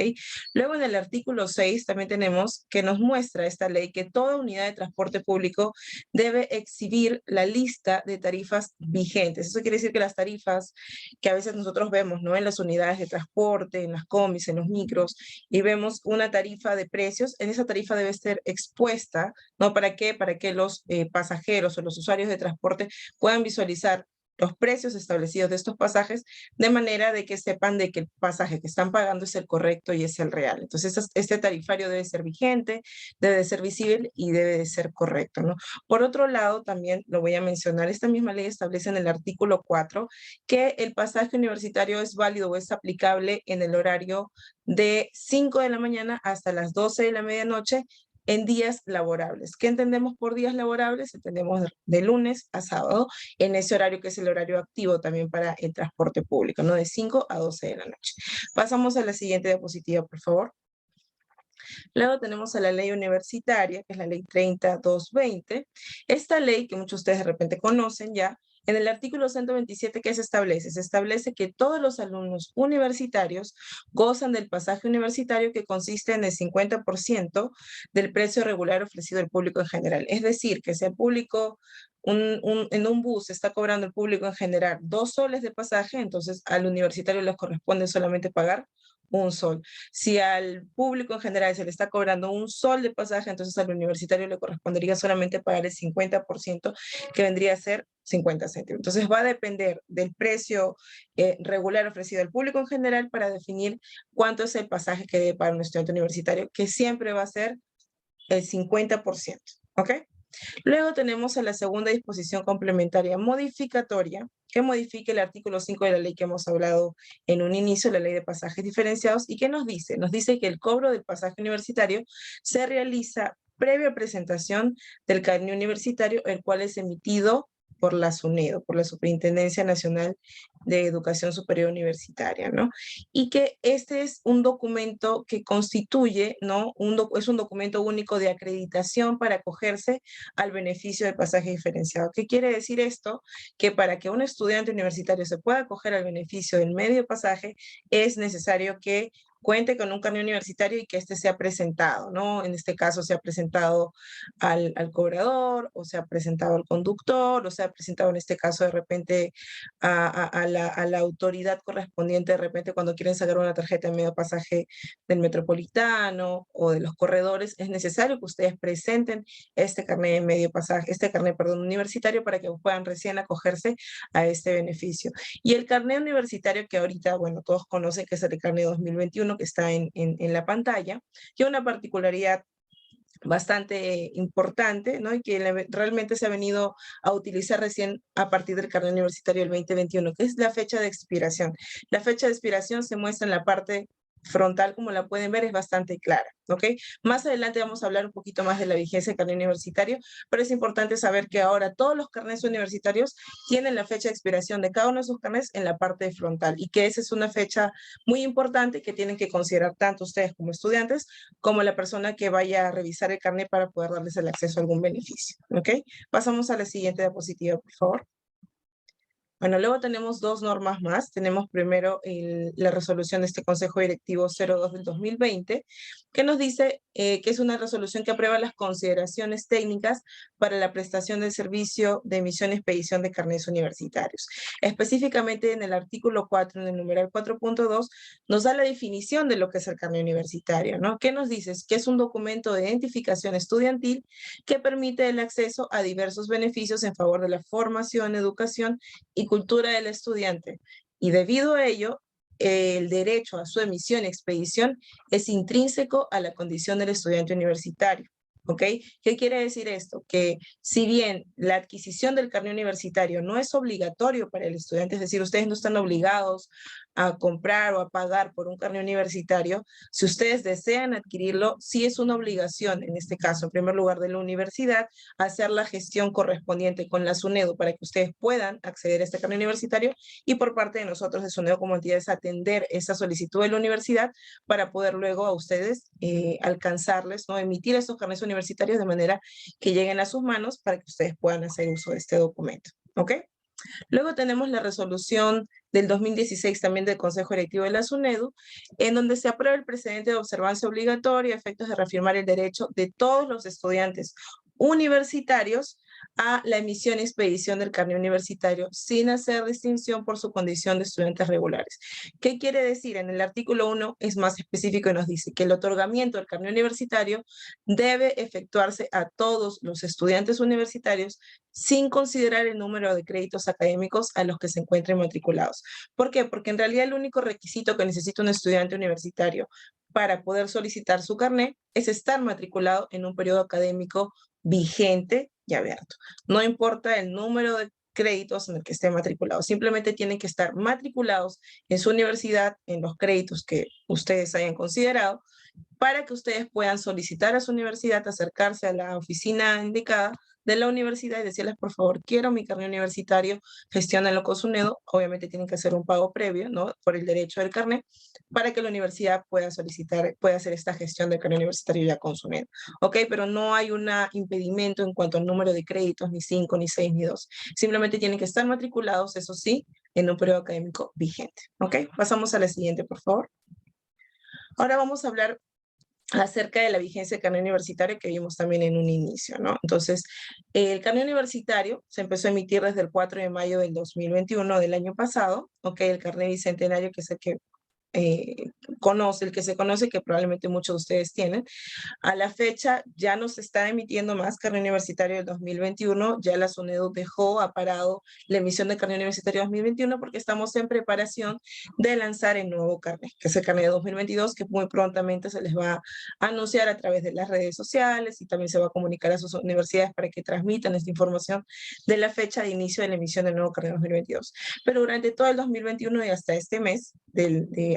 Luego en el artículo 6 también tenemos que nos muestra esta ley que toda unidad de transporte público debe exhibir la lista de tarifas vigentes. Eso quiere decir que las tarifas que a veces nosotros vemos, ¿no?, en las unidades de transporte, en las combis, en los micros, y vemos una tarifa de precios, en esa tarifa debe ser expuesta, ¿no? ¿Para qué? Para que los pasajeros o los usuarios de transporte puedan visualizar los precios establecidos de estos pasajes, de manera de que sepan de que el pasaje que están pagando es el correcto y es el real. Entonces, este tarifario debe ser vigente, debe de ser visible y debe de ser correcto, ¿no? Por otro lado, también lo voy a mencionar, esta misma ley establece en el artículo 4 que el pasaje universitario es válido o es aplicable en el horario de 5 de la mañana hasta las 12 de la medianoche, en días laborables. ¿Qué entendemos por días laborables? Entendemos de lunes a sábado, en ese horario que es el horario activo también para el transporte público, ¿no? De 5 a 12 de la noche. Pasamos a la siguiente diapositiva, por favor. Luego tenemos a la ley universitaria, que es la ley 30220. Esta ley, que muchos de ustedes de repente conocen ya, en el artículo 127, ¿qué se establece? Se establece que todos los alumnos universitarios gozan del pasaje universitario que consiste en el 50% del precio regular ofrecido al público en general. Es decir, que si el público, en un bus está cobrando el público en general 2 soles de pasaje, entonces al universitario les corresponde solamente pagar 1 sol. Si al público en general se le está cobrando 1 sol de pasaje, entonces al universitario le correspondería solamente pagar el 50%, que vendría a ser 50 céntimos. Entonces va a depender del precio regular ofrecido al público en general para definir cuánto es el pasaje que debe pagar un estudiante universitario, que siempre va a ser el 50%, ¿ok? Luego tenemos a la segunda disposición complementaria modificatoria, que modifica el artículo 5 de la ley que hemos hablado en un inicio, la ley de pasajes diferenciados. ¿Y qué nos dice? Nos dice que el cobro del pasaje universitario se realiza previa presentación del carnet universitario, el cual es emitido por la SUNEDU, por la Superintendencia Nacional de Educación Superior Universitaria, ¿no? Y que este es un documento que constituye, ¿no? Es un documento único de acreditación para acogerse al beneficio del pasaje diferenciado. ¿Qué quiere decir esto? Que para que un estudiante universitario se pueda acoger al beneficio del medio pasaje, es necesario que cuente con un carnet universitario y que éste sea presentado, ¿no? En este caso se ha presentado al cobrador, o se ha presentado al conductor, o se ha presentado en este caso de repente a la autoridad correspondiente, de repente cuando quieren sacar una tarjeta de medio pasaje del metropolitano o de los corredores, es necesario que ustedes presenten este carnet de medio pasaje, universitario, para que puedan recién acogerse a este beneficio. Y el carnet universitario que ahorita, bueno, todos conocen que es el carnet 2021, que está en la pantalla, que una particularidad bastante importante, ¿no? Y que realmente se ha venido a utilizar recién a partir del carnet universitario del 2021, que es la fecha de expiración. La fecha de expiración se muestra en la parte frontal, como la pueden ver, es bastante clara, ¿ok? Más adelante vamos a hablar un poquito más de la vigencia del carnet universitario, pero es importante saber que ahora todos los carnets universitarios tienen la fecha de expiración de cada uno de sus carnets en la parte frontal, y que esa es una fecha muy importante que tienen que considerar tanto ustedes como estudiantes, como la persona que vaya a revisar el carnet para poder darles el acceso a algún beneficio, ¿ok? Pasamos a la siguiente diapositiva, por favor. Bueno, luego tenemos dos normas más. Tenemos primero la resolución de este Consejo Directivo 02 del 2020, que nos dice que es una resolución que aprueba las consideraciones técnicas para la prestación del servicio de emisión y expedición de carnets universitarios. Específicamente en el artículo 4, en el numeral 4.2, nos da la definición de lo que es el carnet universitario, ¿no? ¿Qué nos dice? Que es un documento de identificación estudiantil que permite el acceso a diversos beneficios en favor de la formación, educación y cultura del estudiante, y debido a ello, el derecho a su emisión y expedición es intrínseco a la condición del estudiante universitario. ¿Ok? ¿Qué quiere decir esto? Que si bien la adquisición del carnet universitario no es obligatorio para el estudiante, es decir, ustedes no están obligados a comprar o a pagar por un carnet universitario, si ustedes desean adquirirlo, sí es una obligación, en este caso, en primer lugar de la universidad, hacer la gestión correspondiente con la SUNEDU para que ustedes puedan acceder a este carnet universitario, y por parte de nosotros de SUNEDU como entidad es atender esa solicitud de la universidad para poder luego a ustedes alcanzarles, ¿no? Emitir estos carnets universitarios de manera que lleguen a sus manos para que ustedes puedan hacer uso de este documento. ¿Ok? Luego tenemos la resolución del 2016 también del Consejo Directivo de la SUNEDU, en donde se aprueba el precedente de observancia obligatoria a efectos de reafirmar el derecho de todos los estudiantes universitarios a la emisión y expedición del carnet universitario sin hacer distinción por su condición de estudiantes regulares. ¿Qué quiere decir? En el artículo 1 es más específico y nos dice que el otorgamiento del carnet universitario debe efectuarse a todos los estudiantes universitarios sin considerar el número de créditos académicos a los que se encuentren matriculados. ¿Por qué? Porque en realidad el único requisito que necesita un estudiante universitario para poder solicitar su carnet es estar matriculado en un periodo académico vigente y abierto. No importa el número de créditos en el que esté matriculado, simplemente tienen que estar matriculados en su universidad, en los créditos que ustedes hayan considerado, para que ustedes puedan solicitar a su universidad, acercarse a la oficina indicada de la universidad y decirles, por favor, quiero mi carnet universitario, gestiónenlo con SUNEDU. Obviamente tienen que hacer un pago previo, ¿no? Por el derecho del carnet, para que la universidad pueda solicitar, pueda hacer esta gestión del carnet universitario ya con SUNEDU. ¿Ok? Pero no hay un impedimento en cuanto al número de créditos, ni 5, ni 6, ni 2. Simplemente tienen que estar matriculados, eso sí, en un periodo académico vigente. ¿Ok? Pasamos a la siguiente, por favor. Ahora vamos a hablar acerca de la vigencia del carnet universitario que vimos también en un inicio, ¿no? Entonces, el carnet universitario se empezó a emitir desde el 4 de mayo del 2021 del año pasado, ¿ok? El carnet bicentenario, que es el que se conoce, que probablemente muchos de ustedes tienen. A la fecha ya no se está emitiendo más carnet universitario del 2021, ya la SUNEDU ha parado la emisión de carnet universitario 2021 porque estamos en preparación de lanzar el nuevo carnet, que es el carnet de 2022, que muy prontamente se les va a anunciar a través de las redes sociales, y también se va a comunicar a sus universidades para que transmitan esta información de la fecha de inicio de la emisión del nuevo carnet 2022. Pero durante todo el 2021 y hasta este mes,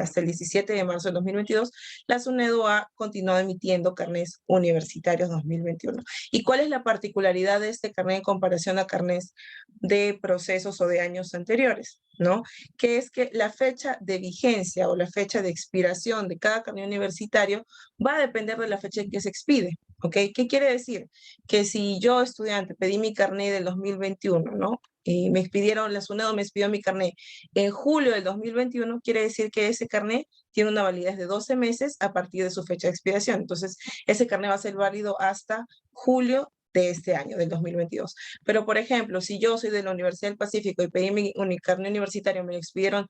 hasta el 17 de marzo de 2022, la SUNEDU ha continuado emitiendo carnés universitarios 2021. ¿Y cuál es la particularidad de este carnet en comparación a carnés de procesos o de años anteriores? ¿No? Que es que la fecha de vigencia o la fecha de expiración de cada carnet universitario va a depender de la fecha en que se expide. ¿Ok? ¿Qué quiere decir? Que si yo, estudiante, pedí mi carnet del 2021, ¿no? Y me expidieron, la SUNEDU me expidió mi carnet en julio del 2021, quiere decir que ese carnet tiene una validez de 12 meses a partir de su fecha de expiración. Entonces, ese carnet va a ser válido hasta julio de este año, del 2022. Pero, por ejemplo, si yo soy de la Universidad del Pacífico y pedí mi carnet universitario, me lo expidieron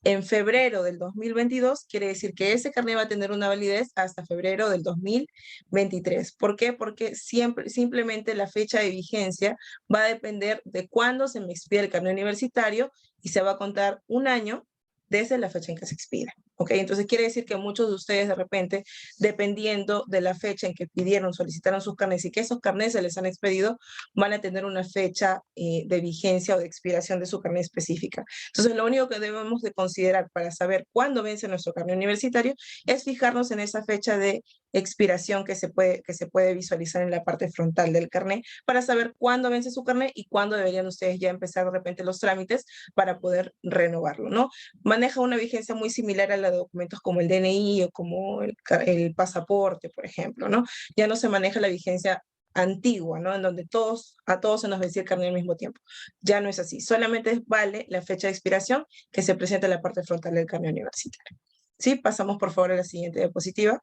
en febrero del 2022, quiere decir que ese carnet va a tener una validez hasta febrero del 2023. ¿Por qué? Porque simplemente la fecha de vigencia va a depender de cuándo se me expide el carnet universitario y se va a contar un año desde la fecha en que se expide. ¿Ok? Entonces quiere decir que muchos de ustedes de repente, dependiendo de la fecha en que pidieron, solicitaron sus carnets y que esos carnets se les han expedido, van a tener una fecha de vigencia o de expiración de su carnet específica. Entonces lo único que debemos de considerar para saber cuándo vence nuestro carnet universitario es fijarnos en esa fecha de expiración que se puede visualizar en la parte frontal del carnet para saber cuándo vence su carnet y cuándo deberían ustedes ya empezar de repente los trámites para poder renovarlo, ¿no? Maneja una vigencia muy similar a la de documentos como el DNI o como el pasaporte, por ejemplo, ¿no? Ya no se maneja la vigencia antigua, ¿no? En donde a todos se nos vencía el carnet al mismo tiempo. Ya no es así. Solamente vale la fecha de expiración que se presenta en la parte frontal del carnet universitario. ¿Sí? Pasamos, por favor, a la siguiente diapositiva.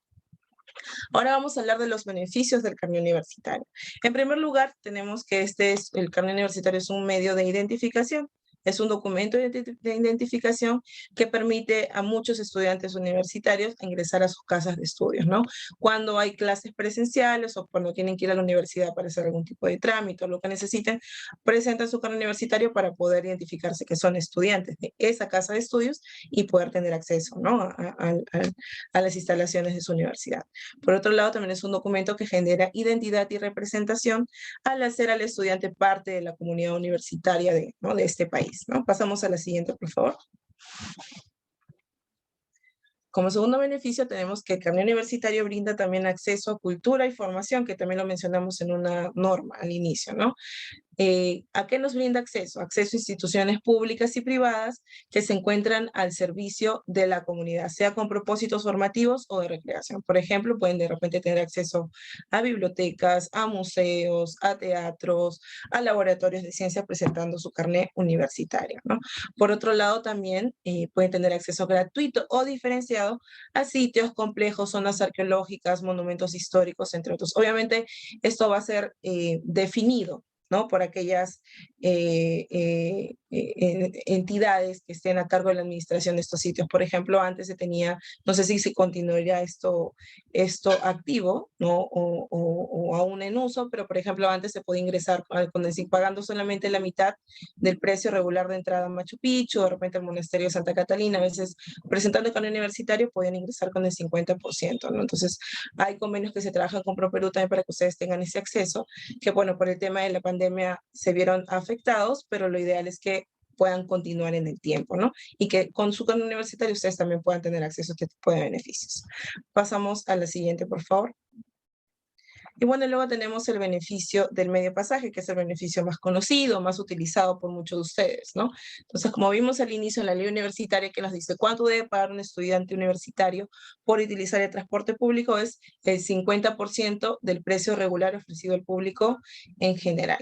Ahora vamos a hablar de los beneficios del carnet universitario. En primer lugar, tenemos que el carnet universitario es un medio de identificación. Es un documento de identificación que permite a muchos estudiantes universitarios ingresar a sus casas de estudios, ¿no? Cuando hay clases presenciales o cuando tienen que ir a la universidad para hacer algún tipo de trámite o lo que necesiten, presentan su carnet universitario para poder identificarse que son estudiantes de esa casa de estudios y poder tener acceso, ¿no? a las instalaciones de su universidad. Por otro lado, también es un documento que genera identidad y representación al hacer al estudiante parte de la comunidad universitaria de este país, ¿no? Pasamos a la siguiente, por favor. Como segundo beneficio tenemos que el carnet universitario brinda también acceso a cultura y formación, que también lo mencionamos en una norma al inicio, ¿no? ¿A qué nos brinda acceso? Acceso a instituciones públicas y privadas que se encuentran al servicio de la comunidad, sea con propósitos formativos o de recreación. Por ejemplo, pueden de repente tener acceso a bibliotecas, a museos, a teatros, a laboratorios de ciencia presentando su carnet universitario, ¿no? Por otro lado, también pueden tener acceso gratuito o diferenciado a sitios complejos, zonas arqueológicas, monumentos históricos, entre otros. Obviamente, esto va a ser definido, ¿no? Por aquellas entidades que estén a cargo de la administración de estos sitios. Por ejemplo, antes se tenía, no sé si se continuaría esto activo, ¿no? O aún en uso, pero por ejemplo, antes se podía ingresar pagando solamente la mitad del precio regular de entrada a Machu Picchu, de repente al monasterio de Santa Catalina, a veces presentando el carnet universitario podían ingresar con el 50%, ¿no? Entonces, hay convenios que se trabajan con ProPerú también para que ustedes tengan ese acceso, que bueno, por el tema de la pandemia se vieron afectados, pero lo ideal es que puedan continuar en el tiempo, ¿no? Y que con su carnet universitario ustedes también puedan tener acceso a este tipo de beneficios. Pasamos a la siguiente, por favor. Y bueno, luego tenemos el beneficio del medio pasaje, que es el beneficio más conocido, más utilizado por muchos de ustedes, ¿no? Entonces, como vimos al inicio en la ley universitaria que nos dice cuánto debe pagar un estudiante universitario por utilizar el transporte público, es el 50% del precio regular ofrecido al público en general.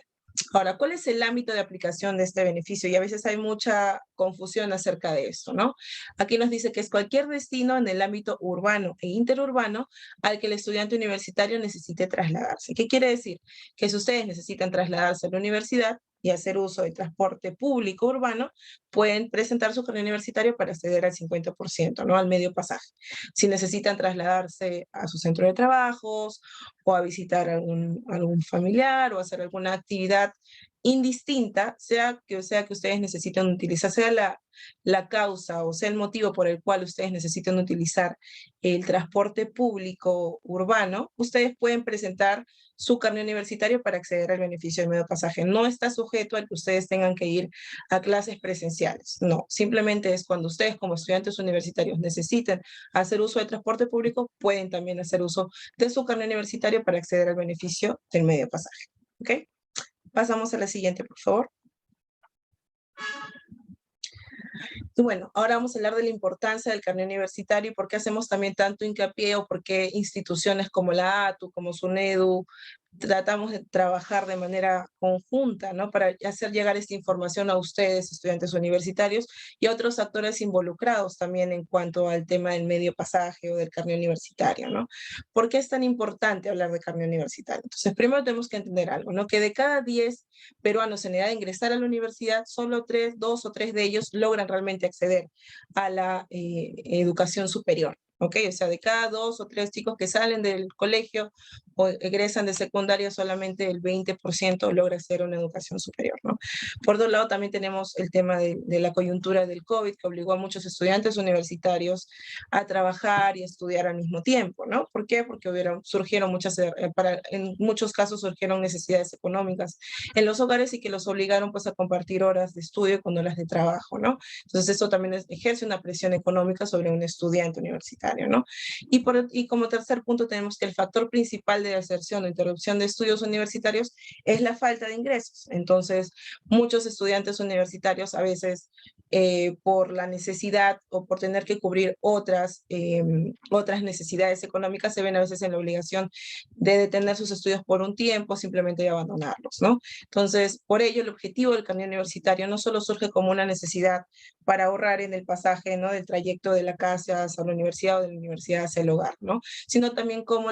Ahora, ¿cuál es el ámbito de aplicación de este beneficio? Y a veces hay mucha confusión acerca de esto, ¿no? Aquí nos dice que es cualquier destino en el ámbito urbano e interurbano al que el estudiante universitario necesite trasladarse. ¿Qué quiere decir? Que si ustedes necesitan trasladarse a la universidad y hacer uso de transporte público urbano, pueden presentar su carnet universitario para acceder al 50%, ¿no? Al medio pasaje. Si necesitan trasladarse a su centro de trabajos o a visitar algún familiar o hacer alguna actividad indistinta, sea que ustedes necesiten utilizar, sea la causa o sea el motivo por el cual ustedes necesitan utilizar el transporte público urbano, ustedes pueden presentar su carnet universitario para acceder al beneficio del medio pasaje. No está sujeto a que ustedes tengan que ir a clases presenciales, no. Simplemente es cuando ustedes como estudiantes universitarios necesiten hacer uso de transporte público, pueden también hacer uso de su carnet universitario para acceder al beneficio del medio pasaje. ¿Ok? Pasamos a la siguiente, por favor. Y bueno, ahora vamos a hablar de la importancia del carnet universitario y por qué hacemos también tanto hincapié o por qué instituciones como la ATU, como SUNEDU, tratamos de trabajar de manera conjunta, ¿no? Para hacer llegar esta información a ustedes, estudiantes universitarios, y a otros actores involucrados también en cuanto al tema del medio pasaje o del carnet universitario, ¿no? ¿Por qué es tan importante hablar de carnet universitario? Entonces, primero tenemos que entender algo, ¿no? Que de cada 10 peruanos en edad de ingresar a la universidad, solo 2 o 3 de ellos logran realmente acceder a la educación superior. ¿Ok? O sea, de cada 2 o 3 chicos que salen del colegio o egresan de secundaria, solamente el 20% logra acceder a una educación superior, ¿no? Por otro lado, también tenemos el tema de la coyuntura del COVID, que obligó a muchos estudiantes universitarios a trabajar y estudiar al mismo tiempo, ¿no? ¿Por qué? Porque surgieron en muchos casos surgieron necesidades económicas en los hogares y que los obligaron pues a compartir horas de estudio con horas de trabajo, ¿no? Entonces eso también ejerce una presión económica sobre un estudiante universitario, ¿no? Y como tercer punto tenemos que el factor principal de deserción o interrupción de estudios universitarios es la falta de ingresos. Entonces, muchos estudiantes universitarios a veces por la necesidad o por tener que cubrir otras necesidades económicas se ven a veces en la obligación de detener sus estudios por un tiempo, simplemente de abandonarlos, ¿no? Entonces, por ello, el objetivo del carnet universitario no solo surge como una necesidad para ahorrar en el pasaje, ¿no? Del trayecto de la casa hacia la universidad o de la universidad hacia el hogar, ¿no? Sino también como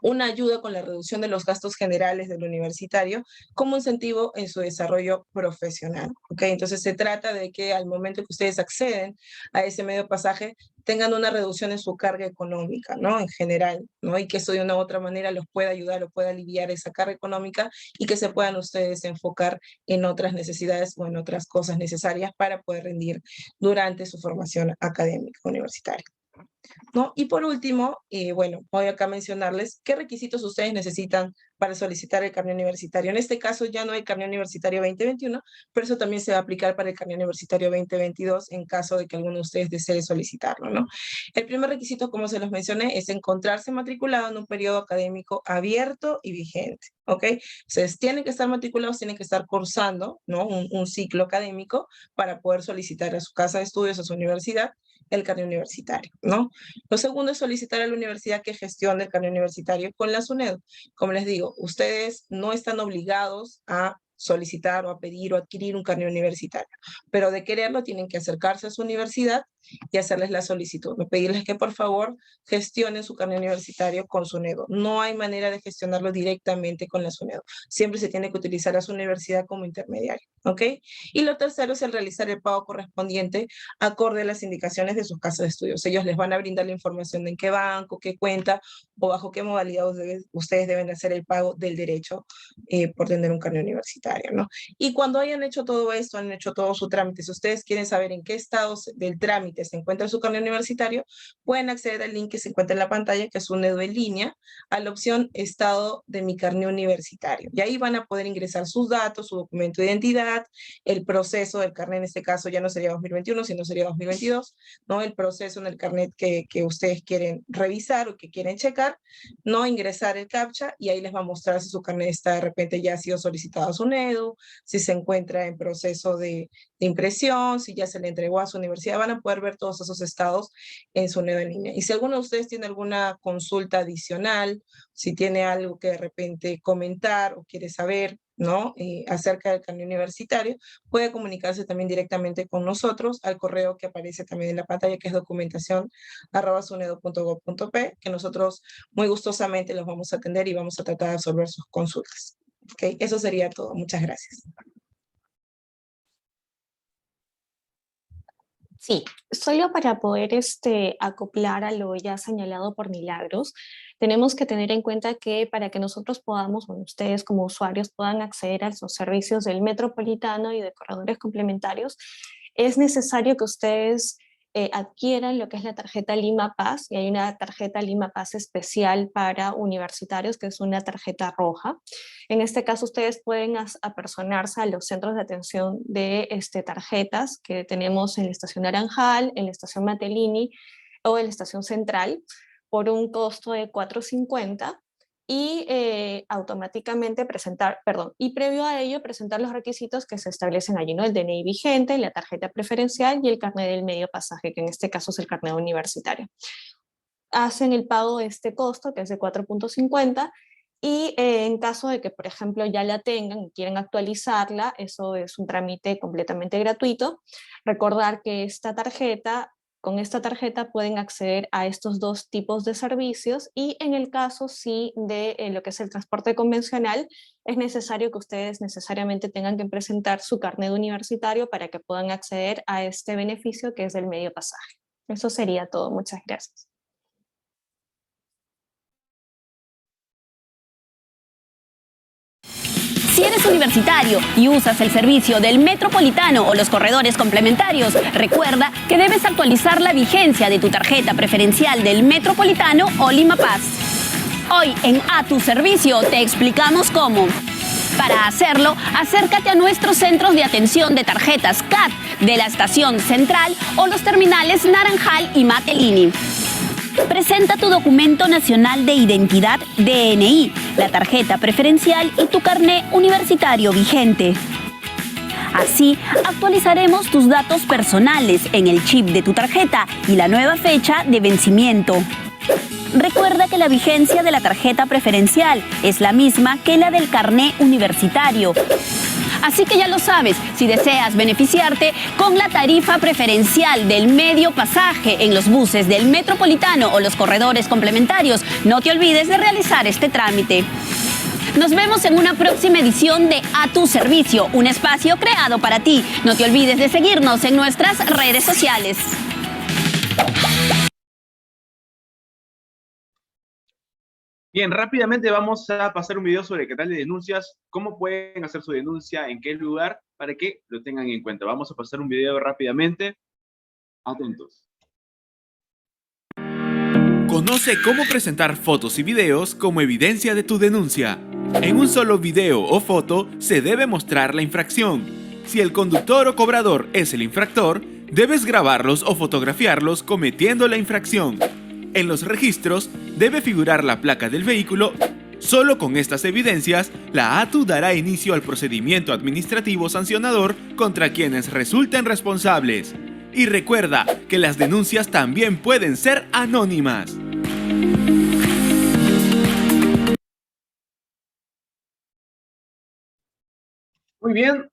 una ayuda con la reducción de los gastos generales del universitario como incentivo en su desarrollo profesional, ¿ok? Entonces se trata de que al momento que ustedes acceden a ese medio pasaje tengan una reducción en su carga económica, ¿no? En general, ¿no? Y que eso de una u otra manera los pueda ayudar o pueda aliviar esa carga económica y que se puedan ustedes enfocar en otras necesidades o en otras cosas necesarias para poder rendir durante su formación académica universitaria, ¿no? Y por último, bueno, voy acá a mencionarles qué requisitos ustedes necesitan para solicitar el carnet universitario. En este caso ya no hay carnet universitario 2021, pero eso también se va a aplicar para el carnet universitario 2022 en caso de que alguno de ustedes desee solicitarlo, ¿no? El primer requisito, como se los mencioné, es encontrarse matriculado en un periodo académico abierto y vigente, ¿ok? Ustedes tienen que estar matriculados, tienen que estar cursando, ¿no? Un ciclo académico para poder solicitar a su casa de estudios, a su universidad, el carnet universitario, ¿no? Lo segundo es solicitar a la universidad que gestione el carnet universitario con la SUNEDU. Como les digo, ustedes no están obligados a solicitar o a pedir o adquirir un carnet universitario, pero de quererlo tienen que acercarse a su universidad y hacerles la solicitud, pedirles que por favor gestionen su carnet universitario con SUNEDU. No hay manera de gestionarlo directamente con la SUNEDU, siempre se tiene que utilizar a su universidad como intermediario, ¿ok? Y lo tercero es el realizar el pago correspondiente acorde a las indicaciones de sus casas de estudios. Ellos les van a brindar la información de en qué banco, qué cuenta o bajo qué modalidad ustedes deben hacer el pago del derecho por tener un carnet universitario, ¿no? Y cuando hayan hecho todo esto, han hecho todo su trámite, si ustedes quieren saber en qué estado del trámite se encuentra su carnet universitario, pueden acceder al link que se encuentra en la pantalla, que es SUNEDU en línea, a la opción estado de mi carnet universitario. Y ahí van a poder ingresar sus datos, su documento de identidad, el proceso del carnet, en este caso ya no sería 2021, sino sería 2022, ¿no? El proceso en el carnet que ustedes quieren revisar o que quieren checar, ¿no? Ingresar el CAPTCHA y ahí les va a mostrar si su carnet está de repente ya ha sido solicitado a SUNEDU, si se encuentra en proceso de impresión, si ya se le entregó a su universidad, van a poder ver todos esos estados en SUNEDU en línea. Y si alguno de ustedes tiene alguna consulta adicional, si tiene algo que de repente comentar o quiere saber, ¿no? Acerca del carnet universitario, puede comunicarse también directamente con nosotros al correo que aparece también en la pantalla, que es documentación@sunedu.gov.p, que nosotros muy gustosamente los vamos a atender y vamos a tratar de resolver sus consultas. ¿Ok? Eso sería todo. Muchas gracias.
Sí, solo para poder acoplar a lo ya señalado por Milagros, tenemos que tener en cuenta que para que nosotros podamos, bueno, ustedes como usuarios puedan acceder a los servicios del metropolitano y de corredores complementarios, es necesario que ustedes adquieran lo que es la tarjeta Lima Paz, y hay una tarjeta Lima Paz especial para universitarios, que es una tarjeta roja. En este caso, ustedes pueden apersonarse a los centros de atención de tarjetas que tenemos en la estación Naranjal, en la estación Matelini o en la estación Central, por un costo de $4.50, y automáticamente y previo a ello presentar los requisitos que se establecen allí, ¿no? El DNI vigente, la tarjeta preferencial y el carnet del medio pasaje, que en este caso es el carnet universitario. Hacen el pago de este costo, que es de $4.50, y en caso de que, por ejemplo, ya la tengan y quieren actualizarla, eso es un trámite completamente gratuito. Recordar que con esta tarjeta pueden acceder a estos dos tipos de servicios, y en el caso sí de lo que es el transporte convencional, es necesario que ustedes necesariamente tengan que presentar su carnet universitario para que puedan acceder a este beneficio que es del medio pasaje. Eso sería todo. Muchas gracias.
Si eres universitario y usas el servicio del Metropolitano o los corredores complementarios, recuerda que debes actualizar la vigencia de tu tarjeta preferencial del Metropolitano o Lima Paz. Hoy en A Tu Servicio te explicamos cómo. Para hacerlo, acércate a nuestros centros de atención de tarjetas CAT de la estación Central o los terminales Naranjal y Matelini. Presenta tu documento nacional de identidad DNI, la tarjeta preferencial y tu carné universitario vigente. Así, actualizaremos tus datos personales en el chip de tu tarjeta y la nueva fecha de vencimiento. Recuerda que la vigencia de la tarjeta preferencial es la misma que la del carné universitario. Así que ya lo sabes, si deseas beneficiarte con la tarifa preferencial del medio pasaje en los buses del Metropolitano o los corredores complementarios, no te olvides de realizar este trámite. Nos vemos en una próxima edición de A Tu Servicio, un espacio creado para ti. No te olvides de seguirnos en nuestras redes sociales.
Bien, rápidamente vamos a pasar un video sobre qué tal de denuncias, cómo pueden hacer su denuncia, en qué lugar, para que lo tengan en cuenta. Vamos a pasar un video rápidamente. Atentos.
Conoce cómo presentar fotos y videos como evidencia de tu denuncia. En un solo video o foto se debe mostrar la infracción. Si el conductor o cobrador es el infractor, debes grabarlos o fotografiarlos cometiendo la infracción. En los registros debe figurar la placa del vehículo. Solo con estas evidencias, la ATU dará inicio al procedimiento administrativo sancionador contra quienes resulten responsables. Y recuerda que las denuncias también pueden ser anónimas.
Muy bien,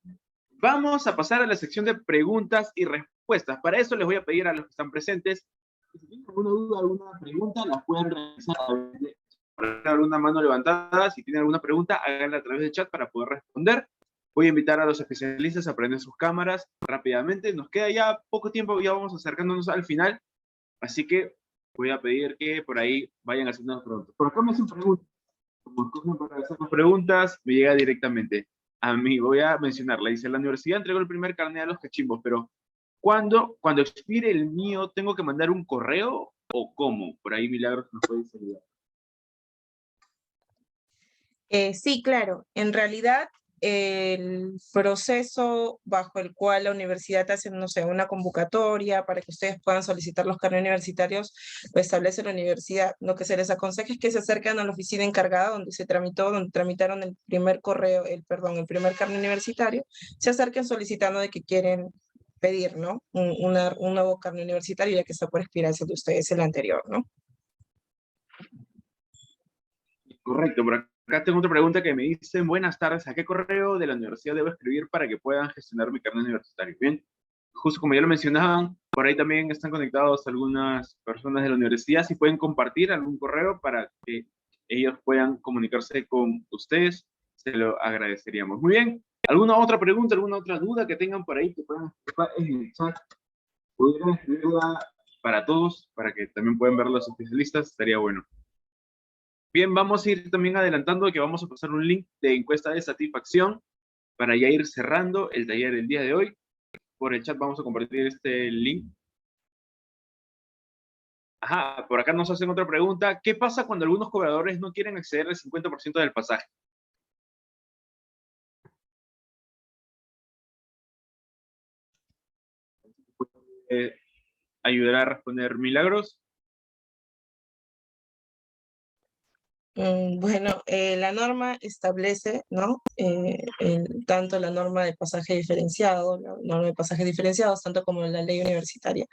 vamos a pasar a la sección de preguntas y respuestas. Para eso les voy a pedir a los que están presentes, si tienen alguna duda, alguna pregunta, la pueden realizar a través de alguna mano levantada. Si tienen alguna pregunta, háganla a través del chat para poder responder. Voy a invitar a los especialistas a prender sus cámaras rápidamente. Nos queda ya poco tiempo, ya vamos acercándonos al final. Así que voy a pedir que por ahí vayan haciendo las preguntas. Por acá me hacen preguntas. Como escogen para hacer las preguntas, me llega directamente a mí. Voy a mencionarla. Dice, la universidad entregó el primer carnet a los cachimbos, pero cuando expire el mío, ¿tengo que mandar un correo o cómo? Por ahí Milagros nos puede ayudar.
Sí, claro. En realidad, el proceso bajo el cual la universidad hace, no sé, una convocatoria para que ustedes puedan solicitar los carnets universitarios, lo establece la universidad. Lo que se les aconseja es que se acerquen a la oficina encargada donde tramitaron el primer primer carnet universitario, se acerquen solicitando de que quieren pedir, ¿no? Un nuevo carnet universitario, ya que está por expirarse de ustedes el anterior, ¿no?
Correcto, por acá tengo otra pregunta que me dicen, buenas tardes, ¿a qué correo de la universidad debo escribir para que puedan gestionar mi carnet universitario? Bien, justo como ya lo mencionaban, por ahí también están conectados algunas personas de la universidad, si pueden compartir algún correo para que ellos puedan comunicarse con ustedes, se lo agradeceríamos. Muy bien, ¿alguna otra pregunta, alguna otra duda que tengan por ahí que puedan escribir en el chat? ¿Pudieran escribirla para todos, para que también puedan ver los especialistas? Estaría bueno. Bien, vamos a ir también adelantando que vamos a pasar un link de encuesta de satisfacción para ya ir cerrando el taller del día de hoy. Por el chat vamos a compartir este link Ajá, por acá nos hacen otra pregunta. ¿Qué pasa cuando algunos cobradores no quieren exceder el 50% del pasaje? ¿Ayudar a responder Milagros?
Bueno, la norma establece, ¿no? Tanto la norma de pasaje diferenciado, la norma de pasajes diferenciados, tanto como la ley universitaria,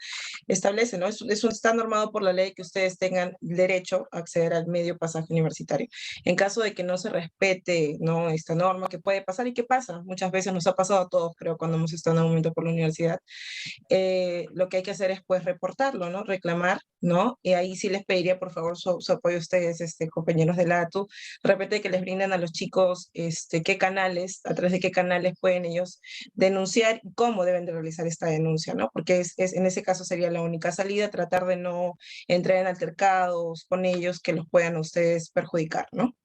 establece, ¿no? Está normado por la ley que ustedes tengan derecho a acceder al medio pasaje universitario. En caso de que no se respete, ¿no? Esta norma, que puede pasar y que pasa, muchas veces nos ha pasado a todos, creo, cuando hemos estado en un momento por la universidad, lo que hay que hacer es pues reportarlo, ¿no? Reclamar, ¿no? Y ahí sí les pediría por favor su apoyo a ustedes, compañeros de la ATU, de repente que les brinden a los chicos qué canales, a través de qué canales pueden ellos denunciar y cómo deben de realizar esta denuncia, ¿no? Porque en ese caso sería la única salida, tratar de no entrar en altercados con ellos que los puedan a ustedes perjudicar, ¿no?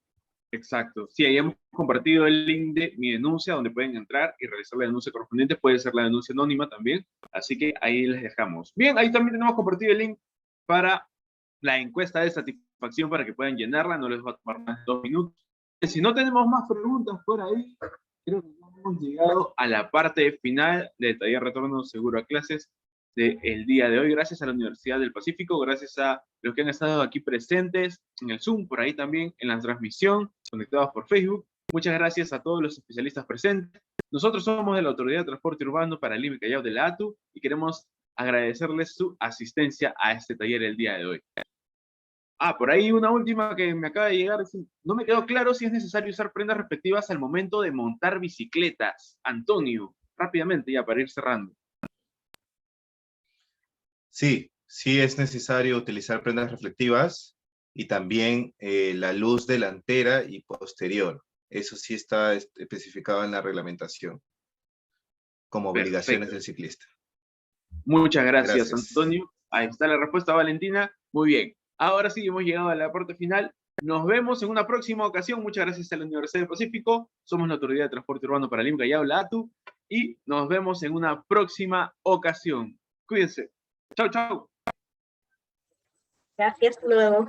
Exacto. Sí, ahí hemos compartido el link de Mi Denuncia, donde pueden entrar y realizar la denuncia correspondiente. Puede ser la denuncia anónima también. Así que ahí les dejamos. Bien, ahí también tenemos compartido el link para la encuesta de satisfacción para que puedan llenarla. No les va a tomar más de 2 minutos. Si no tenemos más preguntas por ahí, creo que ya hemos llegado a la parte final del taller Retorno Seguro a Clases del día de hoy. Gracias a la Universidad del Pacífico, gracias a los que han estado aquí presentes en el Zoom, por ahí también en la transmisión, conectados por Facebook. Muchas gracias a todos los especialistas presentes. Nosotros somos de la Autoridad de Transporte Urbano para Lima y Callao de la ATU y queremos agradecerles su asistencia a este taller el día de hoy. Por ahí una última que me acaba de llegar. No me quedó claro si es necesario usar prendas respectivas al momento de montar bicicletas. Antonio, rápidamente ya para ir cerrando.
Sí, sí es necesario utilizar prendas reflectivas y también la luz delantera y posterior. Eso sí está especificado en la reglamentación como obligaciones del ciclista.
Muchas gracias, Antonio. Ahí está la respuesta, Valentina. Muy bien. Ahora sí, hemos llegado a la parte final. Nos vemos en una próxima ocasión. Muchas gracias a la Universidad del Pacífico. Somos la Autoridad de Transporte Urbano para Lima, Callao, la ATU. Y nos vemos en una próxima ocasión. Cuídense. Chau, chau.
Gracias, luego.